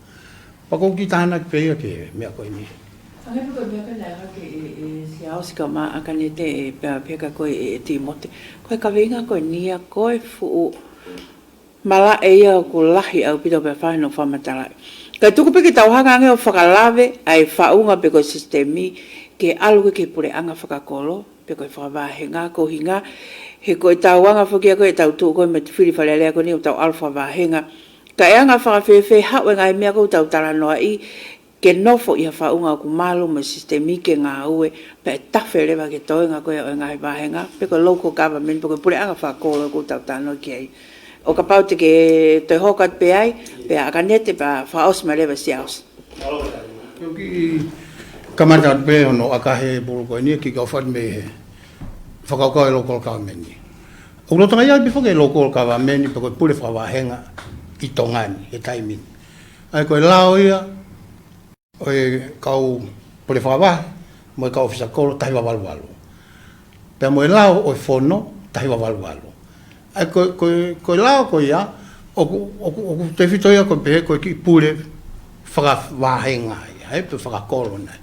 pa ko ki tana pe ke me ko ni Anga ko me ka na ke Siaosi ka ma Akanete e peka ko e Timote. Ko ka venga ko nia ko fu mala e ia ko lahi au pito pe fa no fa matala. Ka tuku pe ki tau hanga nge o whakalave ai whaunga pe ko sistemi ke alu ke pure anga whakakolo pe ko whakawahenga ko hinga he ko tau anga whakia ko e tau tu ko me whiri whalelea ko ni o tau alfa wahenga. Ka e anga whakawhewe hawe ngai mea ko tau taranoa i ke nofo ia faunga ku malu me sistemi ke nga ue pe tafere ba ke toenga ko e ngai vahenga pe ko local government pe ko pure anga fa ko ko tano ke o ka paute ke te hokat pe ai pe Akanete pa fa os mare ba siaos ki kamata pe no akahe bulu ko ni ki ka fa me fa ka local government o lo tanga ya befo ke local government pe ko pure fa vahenga i tongani e taimi ai ko lao ia oe kau pole whakawa, mo kau ofisa kolo tahi wawalu. Pea mo lao oe fono tahi wawalu. Ai ko lao ko ia, o Tevita ia ko pehe ko ki pule whahenga ai pe whakakolo nei.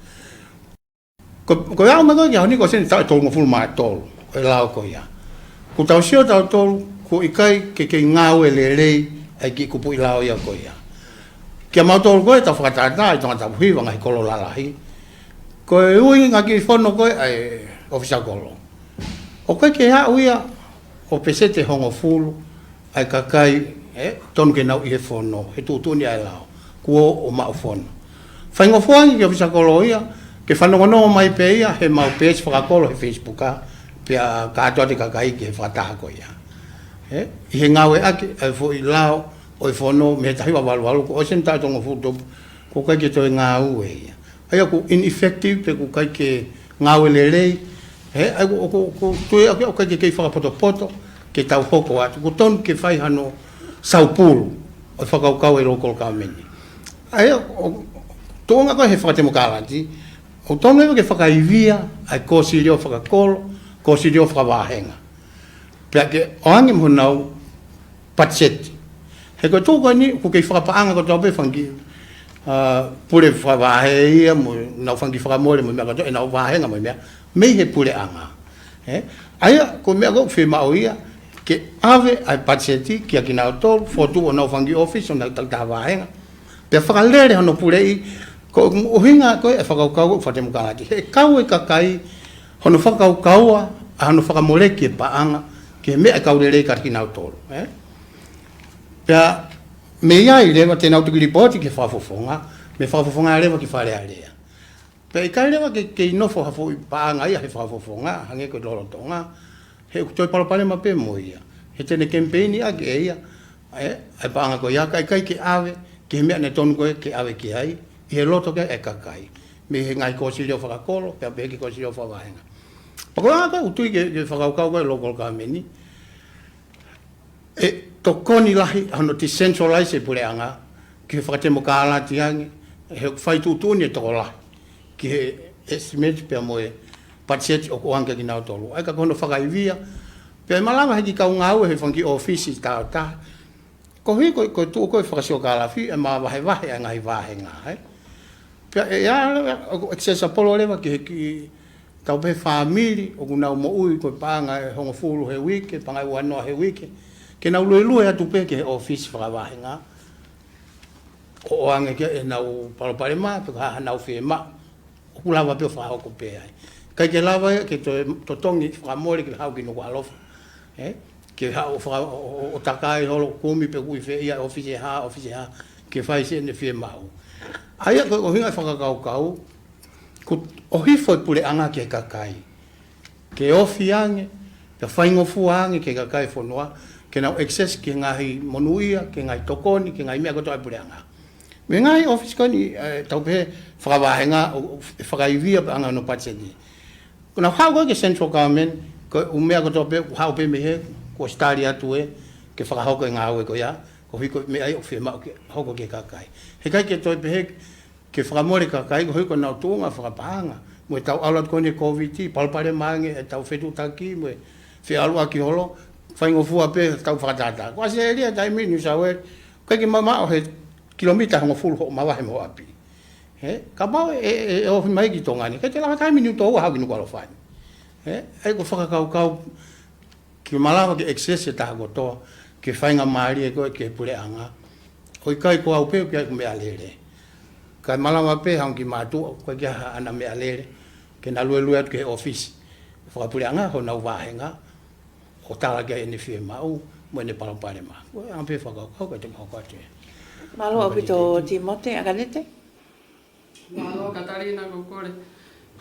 Ko ia mago ia ni ko sen ta tolu fulu mai tolu e lao ko ia. Ko tau sio tau tolu ko ikai ke ngau e lelei ai ki kupu ilao ia ko ia. Kia mau tolu ko e ta whakatata i tonga ta Pohiva ngai kolo lalahi. Ko e ui ngaki whono ko ai ofisa kolo. O kai ke hau ia o pesete hongo fulu ai KAKAI tonu ke nau i he whono he tūtuni ai lao kuo o mao whono. Whaingo fuangi ki ofisa kolo ia ke whanongono mai pe ia he mau page whakakolo he Facebooka pia katoa te KAKAI ke whakataha ko ia. I he ngawe ake ai fo i lao o i whono me tahi wa walu ko o sen tai tonga futo ko kai ke toi ngā ue ia. Ai aku ineffective pe ku kai ke ngawe lelei ai ko tui ake o kai ke kei whakapoto ke tau hoko atu ko tonu ke whai hano saupulu o whakaukau e roko ka meni. Ai tonga ko he whakatemokalati o tonu e ke whakaivia ai kosi reo whakakolo kosi reo whakawahenga. Pea ke oangi mhunau patseti. He koe tōko ni, ko kei whakapaanga ko tau pe whangi pure whawahe ia, mo nau whangi whakamore mo mea kato, e nau wahenga mo mea, mei he pure anga. Aia, ko mea ko whemao ia, ke ave ai patseti, kia ki nau tōru, Fotu o nau whangi office, o nau takta wahenga, pea whakalere hono pure i, ko uhinga koe e whakaukau o whatemukalati. He kau e KAKAI, hono whakaukaua, a hono whakamoreki e paanga, ke mea e kaurerei karki nau tōru. Pea, me iai rewa te nau tuki ripoti ke whafofonga, me whafofonga rewa ki whare area. Pea i kai rewa ke inofo hafo i paanga ia he whafofonga, hange koe rorotonga, he toi palopale ma pe mo ia. He tene kempeini a ke ia, ai paanga ko ia, kai ke ave, ke mea ne tonu koe ke ave ki ai, i he loto ke e KAKAI. Me he ngai kosi reo whakakolo, pea pe he ki kosi reo whawahenga. Pako anga koe, utui ke whakaukau koe lokol ka meni, to koni lahi hono decentralize e pure anga ki whakatemokala tiangi he whaitutuni e toko lahi ki he estimate pia moe patseti o koanga ki nau tolu aika kono whakaivia pia malanga heki kau ngau he whangi ofisi tau ta ko hui ko tu ko whakasioka lafi e maa wahe wahe a ngai wahe ngā pia e ala access apolo lewa ki heki tau pe whamiri o kunau mo ui ko paanga e hongo fulu he wike pangai wanoa he wike ke nau lue atu pe ke office whakawahenga. O ange ke e nau palopare ma, pe ka nau whie ma, o kulawa pe o whahoko pe ai. Kai ke lawa ke to tongi whakamore ke hau ki nuku alofa. Ke hau o takai holo kumi pe kui whea ia office ha, ke whai se ne whie mau. Aia koe o hinga whakakaukau, o hifo i pure anga ke KAKAI. Ke ofi ange, pe whaingofu ange ke KAKAI whanua, ke nau access ke ngahi monuia, ke ngai tokoni, ke ngai mea koto ai pureanga. Me ngai office koni tau pe whakawahenga, whakaivia pa anga no patseni. Kuna hau koe ke central government, ko umea koto pe, hau pe mehe, ko stari atu e, ke whakahoko e ngā ue ko ia, ko hiko me ai o whiema o ke hoko ke KAKAI. He kai ke toi pe he, ke whakamore KAKAI, ko hiko nau tuunga whakapahanga. Moe tau alat kone COVID, palpare mange, e tau whetu taki, moe whialua ki holo, whaingo fua pe tau whakatata. Kwa se eria taimi New South Wales, kai ki mama o he kilomita hongo fulu ho mawahe mo api. Ka mau e ofi mai ki tongani, kai te lawa taimi New Toa hau ki nuku alofani. Ai ko whakakaukau ki malawa ki excess e taha kotoa, ke whainga maari e koe ke pure anga. Hoi kai ko au pe o kia ku mea lere. Kai malawa pe hau ki mātua, koe kia ana mea lere, ke na lue atu ke office. Whakapure anga ho nau wahenga, o tala kia ene whie mau, mo ene palapare ma. Ampe whakaukau kai te mahokate. Malo o pito Timote, Akanete? Malo Katarina ko kore,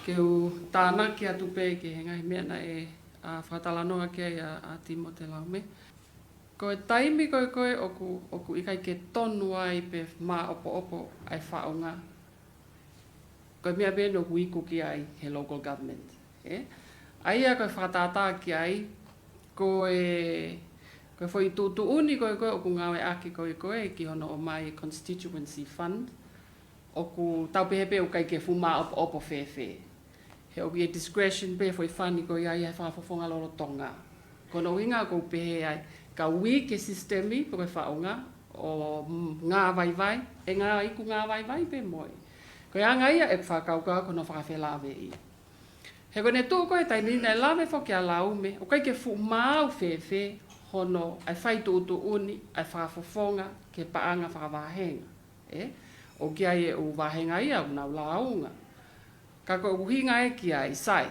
ke u tāna ki atu pe ke he ngai mea na e whatalanoa ke a Timote Laume. Ko e taimi koe oku ikai ke tonu ai pe mā opo ai whaunga. Ko mea beno ku iku ki ai he local government. Aia koe whakatata ki ai, koe foi tutu'uni koe oku ngawe aki koe ki hono o mai constituency fund. Oku taupehepe o kai ke fuma opo fefe. He oku e discretion pe foi fani koe ai he whakafofonga loro tonga. Kono inga ko pehe ai ka ui ke sistemi koe whaonga o ngā vai, e ngā iku ngā vai pe moi. Ko anga ia e whakaukau kono whakawhelāwe ia. He kone tū koe tai nina e lawe whoki a Laume, o kai ke fu māu whewhe, hono ai whaitu utu uni, ai whakafofonga ke paanga whakawāhenga. O kia e u wāhenga ia, u nau launga. Ka koe uhinga e kia i sai.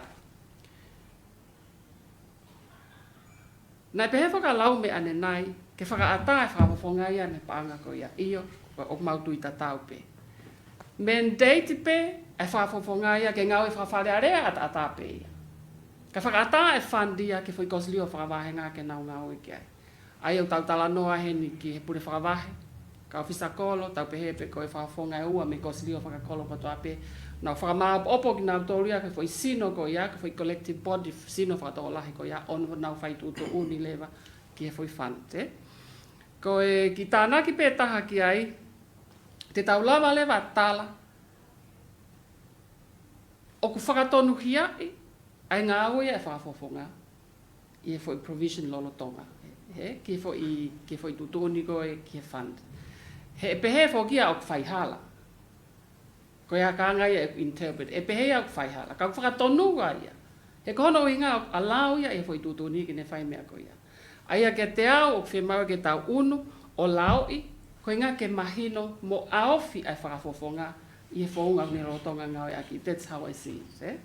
Nai pehe whaka Laume ane nai, ke whakaata e whakafofonga ia ne paanga ko ia iyo, o mautu i tatau pe. Men deiti pe, e whakafofonga ia ke ngau e whakawhalearea ata pe ia. Ka whakaata e whandia ke whaikoslio whakawāhenga ke nau ngau e kia. Ai au tau tala noa heni ki he pure whakawahe, ka ofisa kolo, tau pehe pe ko e whakafonga e ua me koslio whakakolo katoa pe. Nau whakamā opo ki nau tōria ke whai sino ko ia, ke whai collective body sino whakatoa lahi ko ia, onu nau whaitu uto uni lewa ki he whai whante. Ko e ki tāna ki pētaha ki ai, te tau lava lewa tala, o ku whakatonu hiai, ai ngā aue e whakafofonga, i e whai provision lolo tonga. Ki e whai tutoni ko e ki e fund. He pehe whokia o ku whaihala. Ko ia ka ngai e interpret, e pehe au whaihala, ka whakatonu ia. He kono i ngā alau ia e whai tutoni ki ne whai mea ko ia. Aia ke te au o whemaua ke tau unu o Lauti, ko ngā ke mahino mo aofi ai whakafofonga i e whaunga ne rotonga ngau e aki. That's how I see it.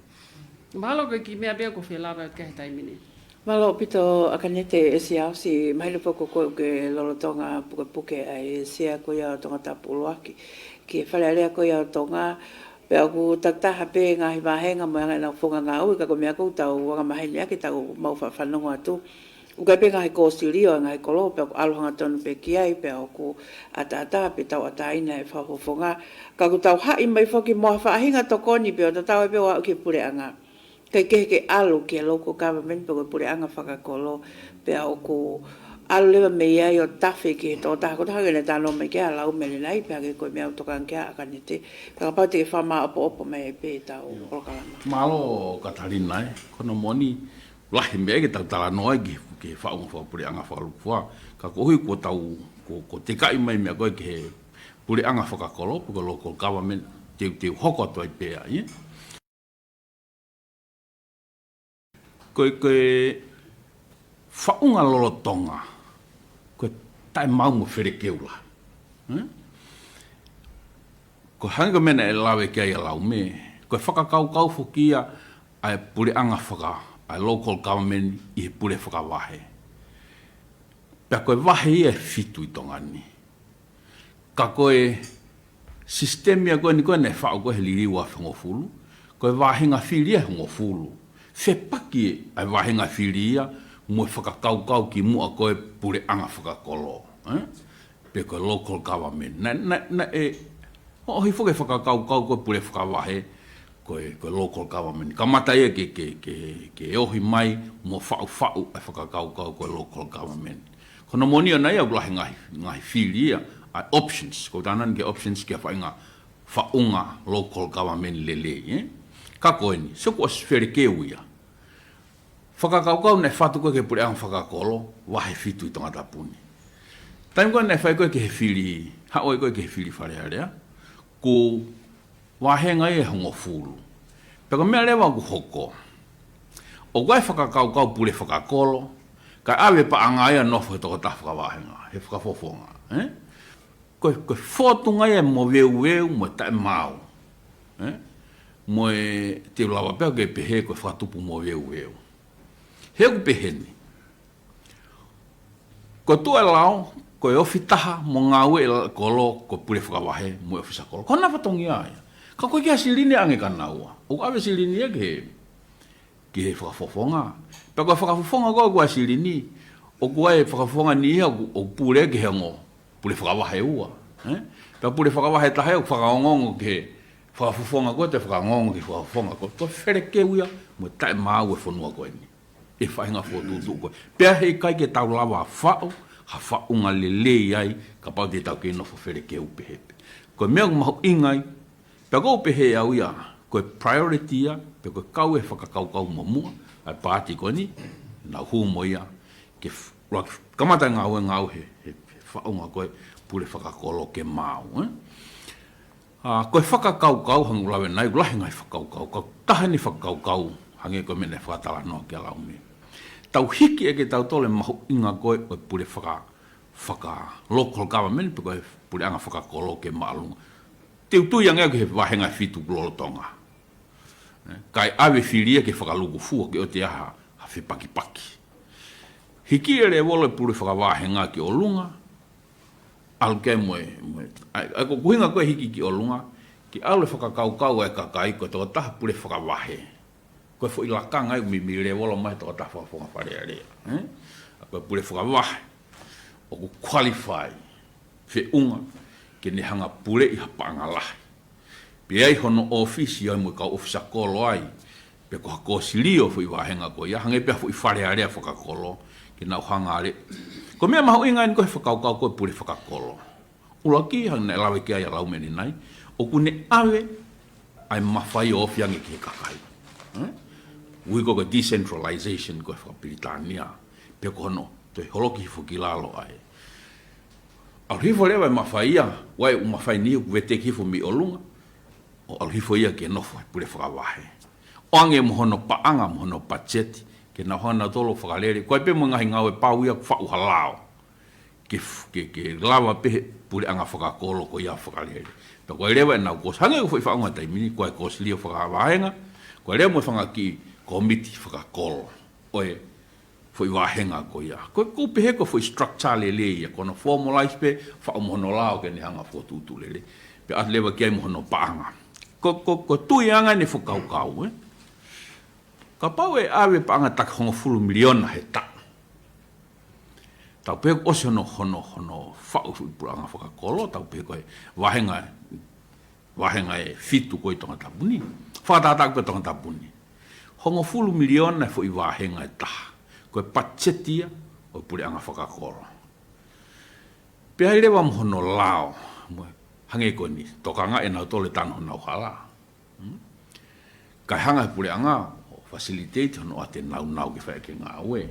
Mahalo ko ki mea bea ko whelawa ke he taimini. Malo pito Akanete e Siaosi mahilo poko ko ke lolotonga puke ai sia ko ia tonga tapuluaki. Ki whalearea ko ia tonga pe aku taktaha pe ngahi wahenga mo nga na whonga ngā ui ka ko mea kou tau wanga mahini ake tau mau whanongo atu. Ukai pe ngahi kōsirio ngahi kolo pe aku alohanga tonu pe kiai pe aku ata pe tau ataina e whawhonga. Ka ku tau hai mai whoki moa whaahinga tokoni pe o tau e pe wa uke pure anga. Kai ke alu ke local government pe ko pure anga whakakolo pe aku alu lewa me ia i o tafe ki tō tāko tāko ne tāno me kia Laume nei pe ake koe mea utokan kia Akanete. Ka pau te whama opo me e pe tau POLOKALAMA. Malo Katarina kono moni lahi mea ke tau tala noa ke whaunga wha pure anga whakalukua. Ka kohui ko tau ko te kai mai mea koe ke he pure anga whakakolo pe ko local government te hoko atu ai pēa. Koe whaunga lolotonga, koe tai maunga wherekeula. Ko hanga mena e lawe kia i Laume, koe whakakau whokia ai pure anga ai local government i he pure whakawahe. Pea koe wahe i e fitu i tonga ni. Ka koe sistemia koe ni koe ne whao koe he liriwa whangofulu, koe wahinga whiria hangofulu. Whepaki ai wahinga whiria, mo whakakau ki mua koe pure anga whakakolo. Pe koe local government. Na e, hoi whuke whakakau koe pure whakawahe, koe local government. Ka mata ia ke ohi mai, mo whau ai whakakau koe local government. Kono moni ana ia ulahi ngai whiria, ai options, ko tanan ke options ke whainga whaunga local government lele. Ka koe ni, so ko aswhere keu ia. Whakakaukau nei whatu koe ke pure anga whakakolo, wahe fitu i tonga tapuni. Taim koe nei whai koe ke he whiri, haoi koe ke he whiri wharearea, ko wahenga e hongo furu. Peko mea lewa ku hoko. O koe whakakaukau pure whakakolo, kai awe pa anga ia nofo he toko ta whakawahenga, he whakafofonga. Koe whotunga ia mo weu mo tae mau. Mo e te ulawa peo ke pehe koe whatupu mo weu. He ku peheni. Ko tua lao, ko e ofi taha, mo ngāwe e kolo, ko pure whakawahe, mo e ofisa kolo. Ko na patongi aia. Ka koe kia silini ange ka naua. O awe silini e ke he whakafofonga. Pea koe whakafofonga koe kua silini, o kua e whakafofonga ni ia, o pure ke hengo, pure whakawahe ua. Pea pure whakawahe tahe, o whakaongongo ke whakafofonga koe, te whakangongo ke whakafofonga koe. Ko where ke uia, mo tae mau e whanua koe ni. E whainga Fotu koe. Pea hei kai ke tau lawa whao, ha whaunga lelei ai, ka pau te tau ke nofo where ke upehepe. Koe mea mahu ingai, pea ko upehe au ia, koe priority ia, pea koe kau e whakakaukau mamua, ai PAATI koe ni, nau hu mo ia, ke kamata ngau he whaunga koe, pule whakakolo ke mau. Koe whakakaukau hangu lawe nai, ulahi ngai whakaukau, kau tahani whakaukau, hange koe mene whakatala noa ke Laume. Tau hiki e ke tau tole mahu inga koe koe pule local government, pe koe pule anga whakakolo ke maalunga. Teu tui anga ke he wahenga fitu lolotonga. Kai awe whiria ke whakaluku fua ke o te aha hawhi paki. Hiki ere wole pule whakawahenga ki o lunga, aluke ako kuhinga koe hiki ki o lunga, ki aule whakakaukau e KAKAI koe toko taha pule whakawahe. Koe fo ilakanga e mimire wolo mai toko taha whakafonga wharea rea. Koe pule whakawahe, o ku qualify, whi unga, ke ne hanga pule i hapanga lahi. Pe ai hono ofisi ai mo ka ofisa kolo ai, pe ko hako silio fo i wahenga koe, ia hange pia fo i wharea rea whakakolo, ke nau hangare. Ko mea mahu inga ni koe whakaukau koe pule whakakolo. Ulaki hang ne lawe kia ia Laume ni nai, o kune awe ai mawhai o fiange ki he KAKAI. Ui ko decentralization koe whakapilitania, pe ko hono, toi holoki hifuki lalo ai. Alhifo lewa i mawhai ia, wai u mawhai ni u weteki hifu mi olunga, o alhifo ia ke nofo pule whakawahe. Oange mohono paanga, mohono pacheti, ke na hana tolo whakalere, koe pe mo ngahi ngawe pau ia whau halao, ke lawa pe pule anga whakakolo ko ia whakalere. Pe koe lewa e nau kos, hange ko whai whaunga taimini, koe kos lia whakawahenga, koe lewa mo whangaki komiti whakakolo, oe foi wahenga ko ia. Ko pehe ko foi structure lele ia, kono formalize pe whao mohono lao ke ni hanga Fotu lele. Pe at lewa kia mohono paanga. Ko tui anga ne whakaukau, Ka pau e awe paanga tak hongo fulu miliona he ta. Tau pehe ose hono whao anga whakakolo, tau pehe koe wahenga e fitu koe tonga tapuni. Whakatatak koe tonga tapuni. Hongo fulu miliona foi wahenga e taha. Koe pachetia o pule anga whakakolo. Pea rewa mohono lao, hange koe ni, tokanga e nau tole tano nau hala. Kai hanga pule anga, facilitate hono ate nau ke whae ke ngā ue.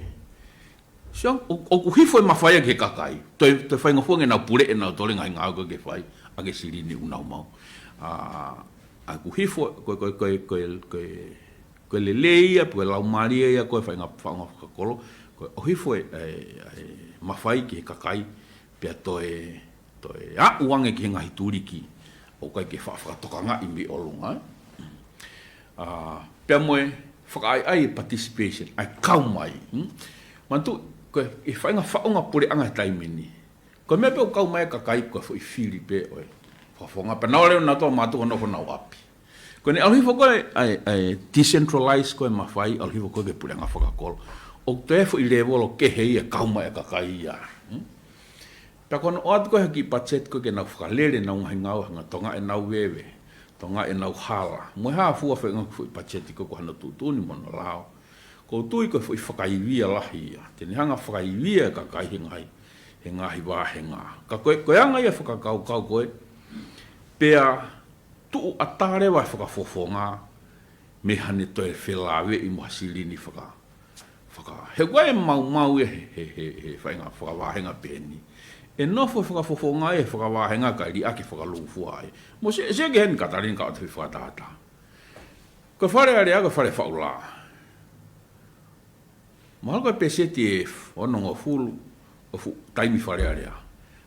Siang, o kuhifo e mawhaia ke KAKAI, toi whae ngafuang e nau pule e nau tole ngai ngā ue ke whae, ake sirini unau mau. A kuhifo, koe leleia, koe laumaria ia, koe whainga whakakolo, koe ohifo e mawhai ki he KAKAI, pia toe uange ki he ngahi turiki, o kai ke whakatokanga i mi olunga. Pia moe whakaai participation, ai kaumai. Mantu, koe e whainga whaunga pure anga taimini. Koe mea peo kaumai KAKAI, koe fo i whiri pe oe, whafonga, pa nao leo na toa mātu hono nau api. Koe ne alhifo koe decentralize koe mawhai, alhifo koe ke pule anga whakakolo. O te efo i lewolo ke hei e kauma e KAKAI ia. Pea kono o atu koe haki pachet koe ke nau whakalere nau ngahi ngau hanga, tonga e nau wewe, tonga e nau hala. Moe haa fua whae ngai fui pacheti koe hana tutuni mono lao. Ko tui koe fui whakaiwia lahi ia. Tene hanga whakaiwia e KAKAI he ngahi wāhenga. Ka koe anga ia whakakau koe, pea tu atare wa whakafofonga me hane toe whelawe i mohasilini whaka. He koe mau he whainga whakawahenga pēni. E nofo whakafofonga e whakawahenga ka ri ake whakalufua ai. Mo se ke hen katarin ka atu whakatata. Ko whare are aga whare whaula. Mahalko e peseti e ononga fulu o taimi whare are.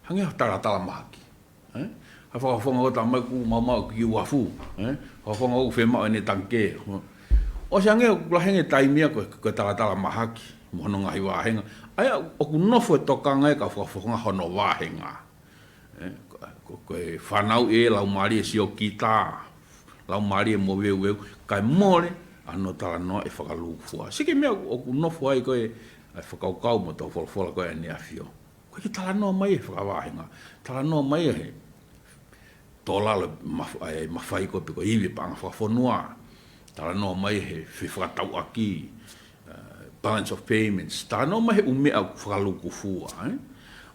Hange taratala mahaki. Ha whakafonga o ta mai ku mau ki wafu, whakafonga o whema o ne tanke. O se ange o henge taimia koe taratala mahaki, mohono ngahi wāhenga. Aia o ku nofo e tokanga e ka whakafonga hono wāhenga. Koe whanau e laumari e sio kita, laumari e mo weu, kai more ano tala noa e whakalufua. Sike mea o ku nofo ai koe whakaukau mo tau whalafola koe e nea fio. Koe ki tala noa mai e whakawāhenga, tala noa mai e tola le mawhai ko piko iwi panga whakafonua. Tala no mai he whakatau aki, balance of payments. Tala no mai he umea whakaluku fua.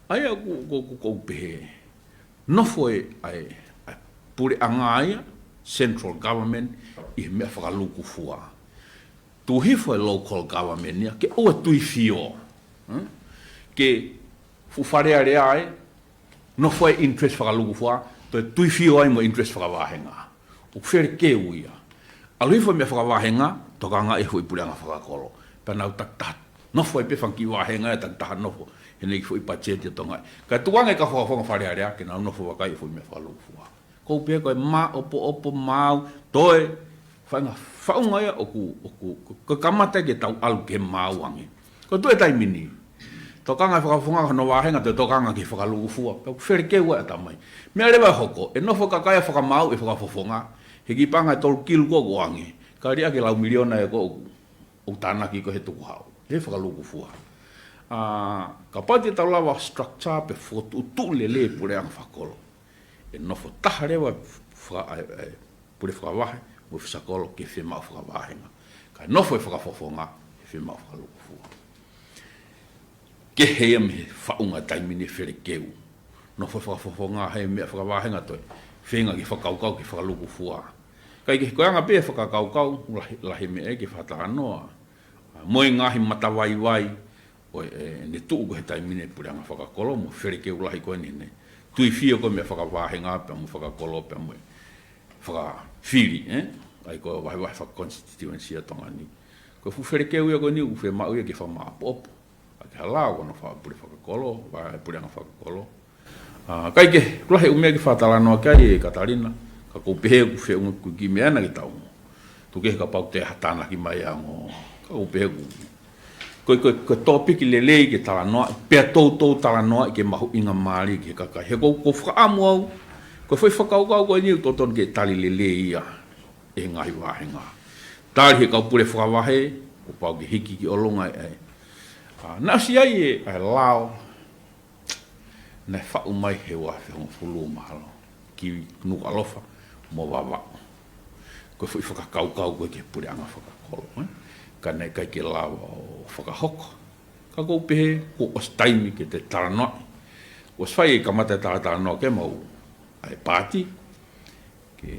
Aia ko pehe. Nofo e pure angaia, central government, i he mea whakaluku fua. Tuhifo e local government nia, ke oa tui fio. Ke fuwharea rea ai, no foi interest whakaluku fua, to tui fio ai mo interest whakawahenga. O where ke uia. Alui foi mea whakawahenga, toka nga e foi pureanga whakakolo. Panau tak no foi pe whanki wahenga e tak nofo. Hene ki foi pachete tonga. Ka tuanga ka whakafonga wharearea, ke nau nofo wakai e foi mea whakaluku fua. Kou pia koe ma opo mau, toe, whainga whaunga ia ko kamata ke tau alu ke mau ange. Ko tue tai mini. Tokanga whakafonga no wahenga te tokanga ki whakaluku fua. Ka where ke ua e tamai. Mea rewa hoko, e nofo kakaya whakamau e whakafofonga. He ki panga e tolu kilu ko ange. Ka ria ke lau miliona e ko o tānaki ko he tuku hau. He whakaluku fua. Ka pati tau lawa structure pe fotu tu lele pure ang whakolo. E nofo taha rewa pure whakawahe, mo whisakolo ke whemau whakawahenga. Ka nofo e whakafofonga, e whemau whakaluku fua. Ke hea me whaunga taimini where keu. Nofo whakafofonga hei mea whakawahenga toi. Whenga ki whakaukau ki whakaluku fua. Kai ke koeanga pia whakakaukau, lahi me e ki whatanoa. Moi ngahi matawaiwai, o ne tuu ko he taimine pureanga whakakolo, mo where keu lahi koe nene. Tui fio ko mea whakawahenga, pia mo whakakolo, pia mo whakawhiri, ai ko wahi whakakonstituency a tonga ni. Ko fu where keu ia ko ni, uwhe mau ia ki whamaapopo. Ake halao kono pure whakakolo, wahi pureanga whakakolo. Kai ke, kula he umea ki whatalanoa kai e Katarina, ka koupehe ku whe unga ku ki meana ki tau. Tuke ka pau te hatana ki mai ango, ka koupehe ku. Ko topiki lelei ke talanoa, pia tautou talanoa ke mahu inga maari ke kakai. He ko whakaamu au, ko whai whakaukau koe niu toton ke tali lelei ia e ngahi wahenga. Tari he kau pure whakawahe, ko pau ke hiki ki olonga e. Nasi ai e lao, nei whau mai he wafe hong fulu mahalo, ki nuka alofa, mo wawa. Ko whai whakakaukau koe ke pure anga whakakolo. Ka nei kai ke lawa o whakahoko. Ka kou pehe, ko os taimi ke te taranoa. Os whai e kamata e taranoa ke mau ai PAATI, ke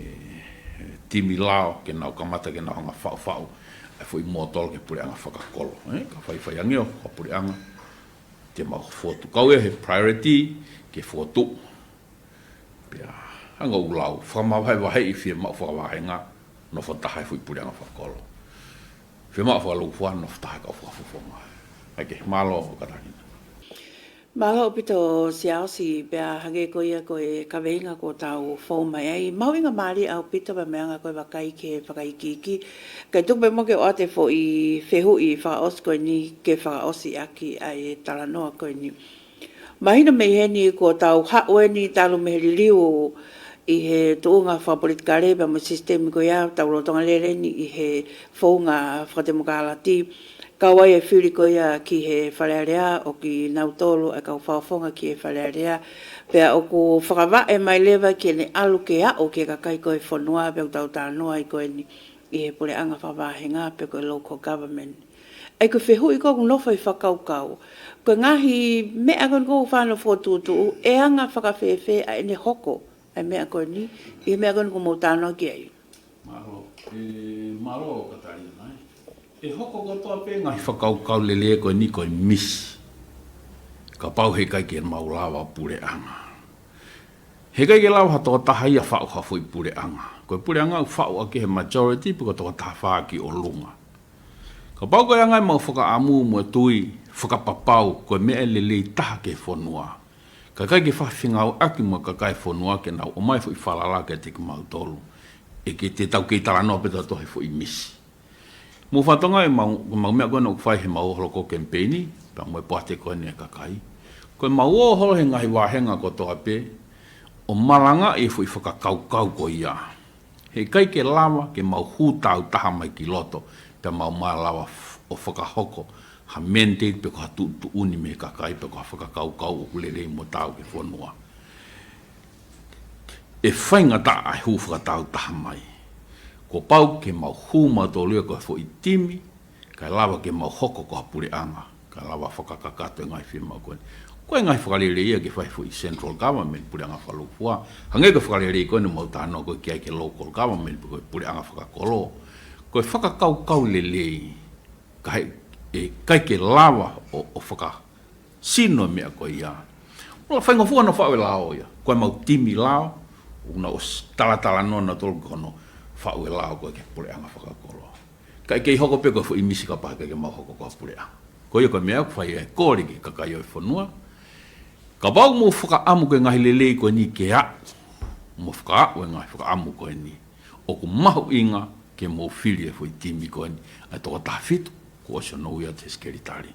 timi lao, ke nau kamata ke nau hanga whau. Ai fwoi motol ke pure anga whakakolo. Ka whai angeo, ka pure anga. Te mau Fotu. Kau e he priority ke Fotu. Pia, hanga ulau. Whamawhai wahai i whia mau whakawahenga, no whatahai fwoi pure anga whakakolo. Whemau whakaluku fua, no whatahai kau whakafofonga. Ake, malo Katarina. Malo pito Siaosi pia hage ko ia ko e kaweinga ko tau fau mai ai. Mauinga maari au pito pa meanga ko e wakai ke whakaikiki. Kai tupe mo ke o ate fo i whehu i whakaos koe ni ke whakaosi aki ai talanoa koe ni. Mahina mei heni ko tau haue ni talu meheri liu i he tuunga whapolitikare pa mo sistemi ko ia tau rotonga lere ni i he whaunga whakademokalati. Kawai e whiri ko ia ki he whalearea o ki nautolo e kau whaafonga ki he whalearea. Pea o ku whakawa e mai lewa ki ne alu ke a o ke kakai ko e whanua pe o tau tānoa i koe ni i he pure anga whawahenga pe ko e local government. E ko whehu i ko nofo i whakaukau. Ko ngahi mea kon ko whano Fotu e anga whakawhewhe a ene hoko ai mea koe ni i mea kon ko mo tānoa ki ai. Malo Katarina. E hoko kotoa pe ngai whakaukau lelea koe ni koe miss. Ka pau he kai ke mau lawa pure anga. He kai ke lawa hatoa taha ia whau hawhoi pure anga. Koe pure anga whau ake he majority piko toka taha whaa ki o lunga. Ka pau koe angai mau whakaamu mua tui whakapapau koe mea lelei taha ke whanua. Ka kai ke whawhingau aki mua ka kai whanua ke nau o mai fwoi whalala ke te kumau tolu. E ke te tau kei talanoa peta tohe fwoi miss. Mo whatonga e mau mea koe na ukwhai he mau holoko campaigni, pa mo e poate koe ne KAKAI. Koe mau o holo he ngahi wahenga ko toa pe, o malanga e fui whakakaukau ko ia. He kai ke lawa ke mau hūtau taha mai ki loto, pe mau malawa o whakahoko, ha mandate pe ko ha tuuni me KAKAI, pe ko ha whakakaukau o kulere mo tau ke whanua. E whainga ta ai hu whakatau taha mai. Ko pau ke mau huma to lua ko fo itimi, ka lawa ke mau hoko ko hapure anga, ka lawa whakakakato e ngai whima koe. Koe ngai whakalere ia ke whai fo i central government pure anga whalupua, hange ko whakalere koe ni mau tāno koe ki ai ke local government pure anga whakakolo. Koe whakakau lelei, kai ke lawa o whaka sino mea koe ia. O whainga fua na whaue lao ia. Koe mau timi lao, una o tala nona tolu kono whaue lao koe ke puleanga whakakolo. Kai kei hoko pe koe fu imisi ka paka ke mau hoko koe puleanga. Koe koe mea whai e kōri ki kakai oi whanua. Ka bau mo whakaamu koe ngahi lelei koe ni ke a. Mo whakaamu e ngahi whakaamu koe ni. O ku mahu inga ke mo whiri e fui timi koe ni. Ai toka tāwhitu, ko o no ia te skeri tari.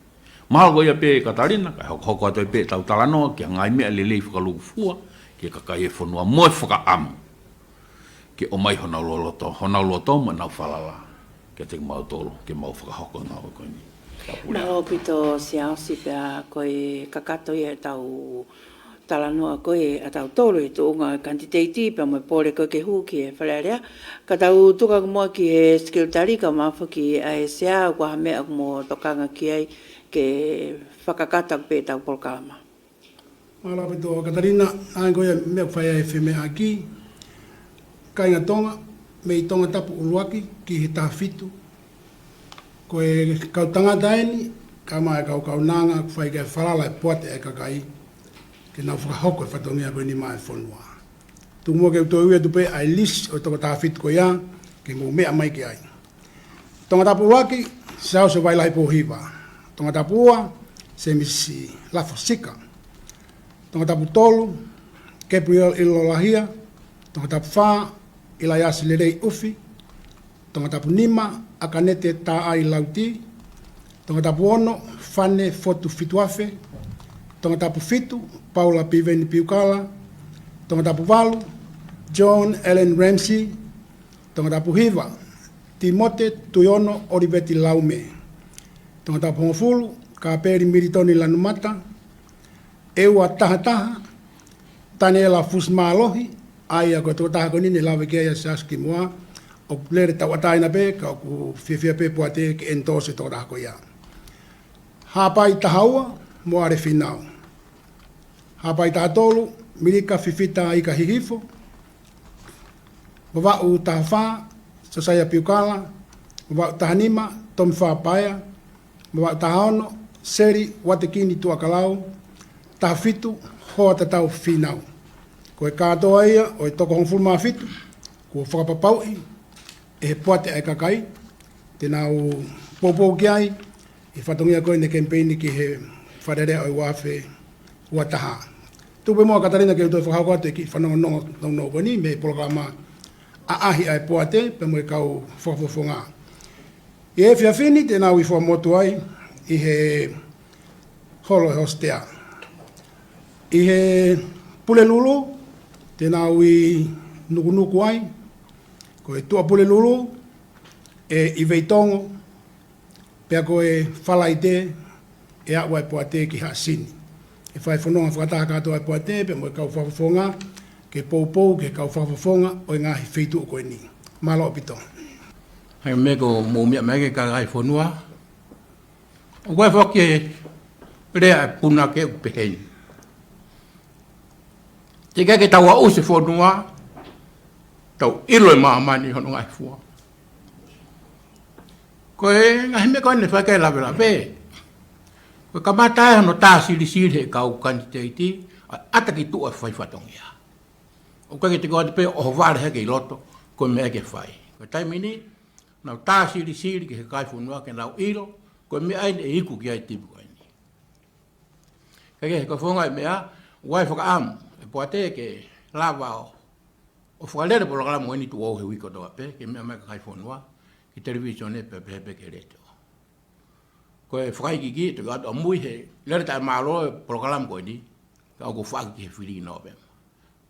Mahal koe ia pe katarina, kai hoko atoi pe tau talanoa, ki a ngai mea lelei whakaluku fua, ki kakai e whanua moe whakaamu. Ke o mai honau loto ma nau whalala. Ke te mau tolo, ke mau whakahoko nau koe ni. Malo pito Siaosi Pea koe kakato ia tau talanoa koe a tau tolo i tuunga kantiteiti pa mo pole koe ke huki e whalearea. Ka tau tuka mua ki he skiltari ka mawhaki a e sea kua ha mea mo tokanga ki ai ke whakakata pe tau POLOKALAMA. Malo pito Katarina, ai koe mea whai e whemea aki. Kainga tonga, me i tonga tapu uruaki ki he tāwhitu. Koe kau tangata eni, ka mai kau nanga, whai kai whalala e poate e kakai, ke nau whakahoko e whatongia koe ni mai whanua. Tu mua ke uto uia tupe ai lis o toko tāwhitu ko ia, ke mou mea mai ki ai. Tonga tapu waki, Siaosi Pohiva. Tonga tapu ua, Semisi, Lafo Sika. Tonga tapu tolu, Gabrielle Ilolahia. Tonga tapu wha, Ilaiasi Lelei Ufi. Tonga tapu nima, Akanete ai Lauti. Tonga tapu ono, Fane, Fotu, Fituafe. Tonga tapu fitu, Paula, Piveni, Piukala. Tonga tapu valu, John, Ellen Ramsey. Tonga tapu hiva, Timote, Tuyono, Oriveti, Laume. Tonga tapu hongfulu, Kapele Lanumata. Ewa taha, Taniela Fusimalohi. Aia ko to taha ko ni lawe ke ya saski mua. O lere tawataina pe, ka ku Fifita pe puate ke entose to taha ko ya. Hapai tahaua, moare Finau. Hapai tahatolu, milika Fifita ika hihifo. Wawau tahafa, Saia Piukala. Wawau tahanima, Tomifa Paea. Wawau tahaono, seri watekini tuakalau. Tahafitu, Hoatatau Finau. Koe katoa ia, o toko hongfulma fitu. Ko whakapapaui, e puate ai KAKAI. Tenau popou ki ai. I whatongia koe ne kempeini ki he wharerea o wafe ua taha. Tupe mua Katarina ke utoi whakahau atu e ki whanongo no koe ni me POLOKALAMA a ahi ai puate pe mo e kau whakafofonga. I e whiawhini te nau i whamotu ai i he holo e hostea. I he pule lulu te nau i nukunuku ai. Ko e tua pule lulu e i veitongo pea ko e whalai te e awa e puate ki hasini. E whai whanonga whakataha katoa e puate pe mo e kau whafafonga ke poupou ke kau whafafonga o e ngahi whitu o koe ni. Malo opito. Hai me ko mo mea me ke KAKAI whanua. O koe whaki e rea e puna ke upeheni. Te kai ke tau au se whanua, tau ilo e maamani hono ngai fua. Koe ngahi me koe ne whakai lawe. Koe ka matai hono tā siri he kau kantiteiti, ata ki tua whai whatongia. O koe ke te koe te pe o wale heke i loto, koe mea ke whai. Koe taimini, nau tā siri ke he kai whanua ke nau ilo, koe mea aine e iku ki ai tipu koe ni. Kake he koe whonga e mea, wai whakaamu, e poate ke lava o whakalere POLOKALAMA eni tu au he wiko toa pe, ke mea mai KAKAI whanua, ki televisione pe pepe ke reto. Koe whakai ki te kato amui he, lere tae maaro e POLOKALAMA koe ni, ka au ko whaki ki he whiri no pe.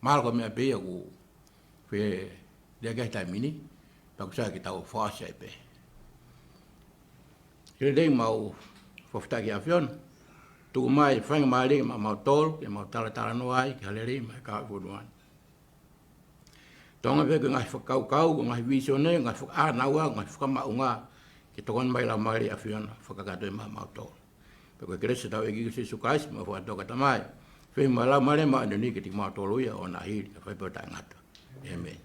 Maaro koe mea pe aku, pe lea kai tae mini, pa kusaa ki tau whaasai pe. Kere dei mau whawhtaki a whion, tuku mai whainga maari ma mau tolu, ke mau tala no ai, ki haleri mai KAKAI whanuani. Tonga pe ke ngai whakau, ngai visione, ngai whakanaua, ngai whakamaunga, ke tokon mai la maari a whiona, whakakato e mau tolu. Pe koe kerese tau e kikisi sukaisi, ma whakatoka tamai, whi mai la maari ma andoni ke ti mau tolu ia o na hiri, a whaipo tai ngata. Amen.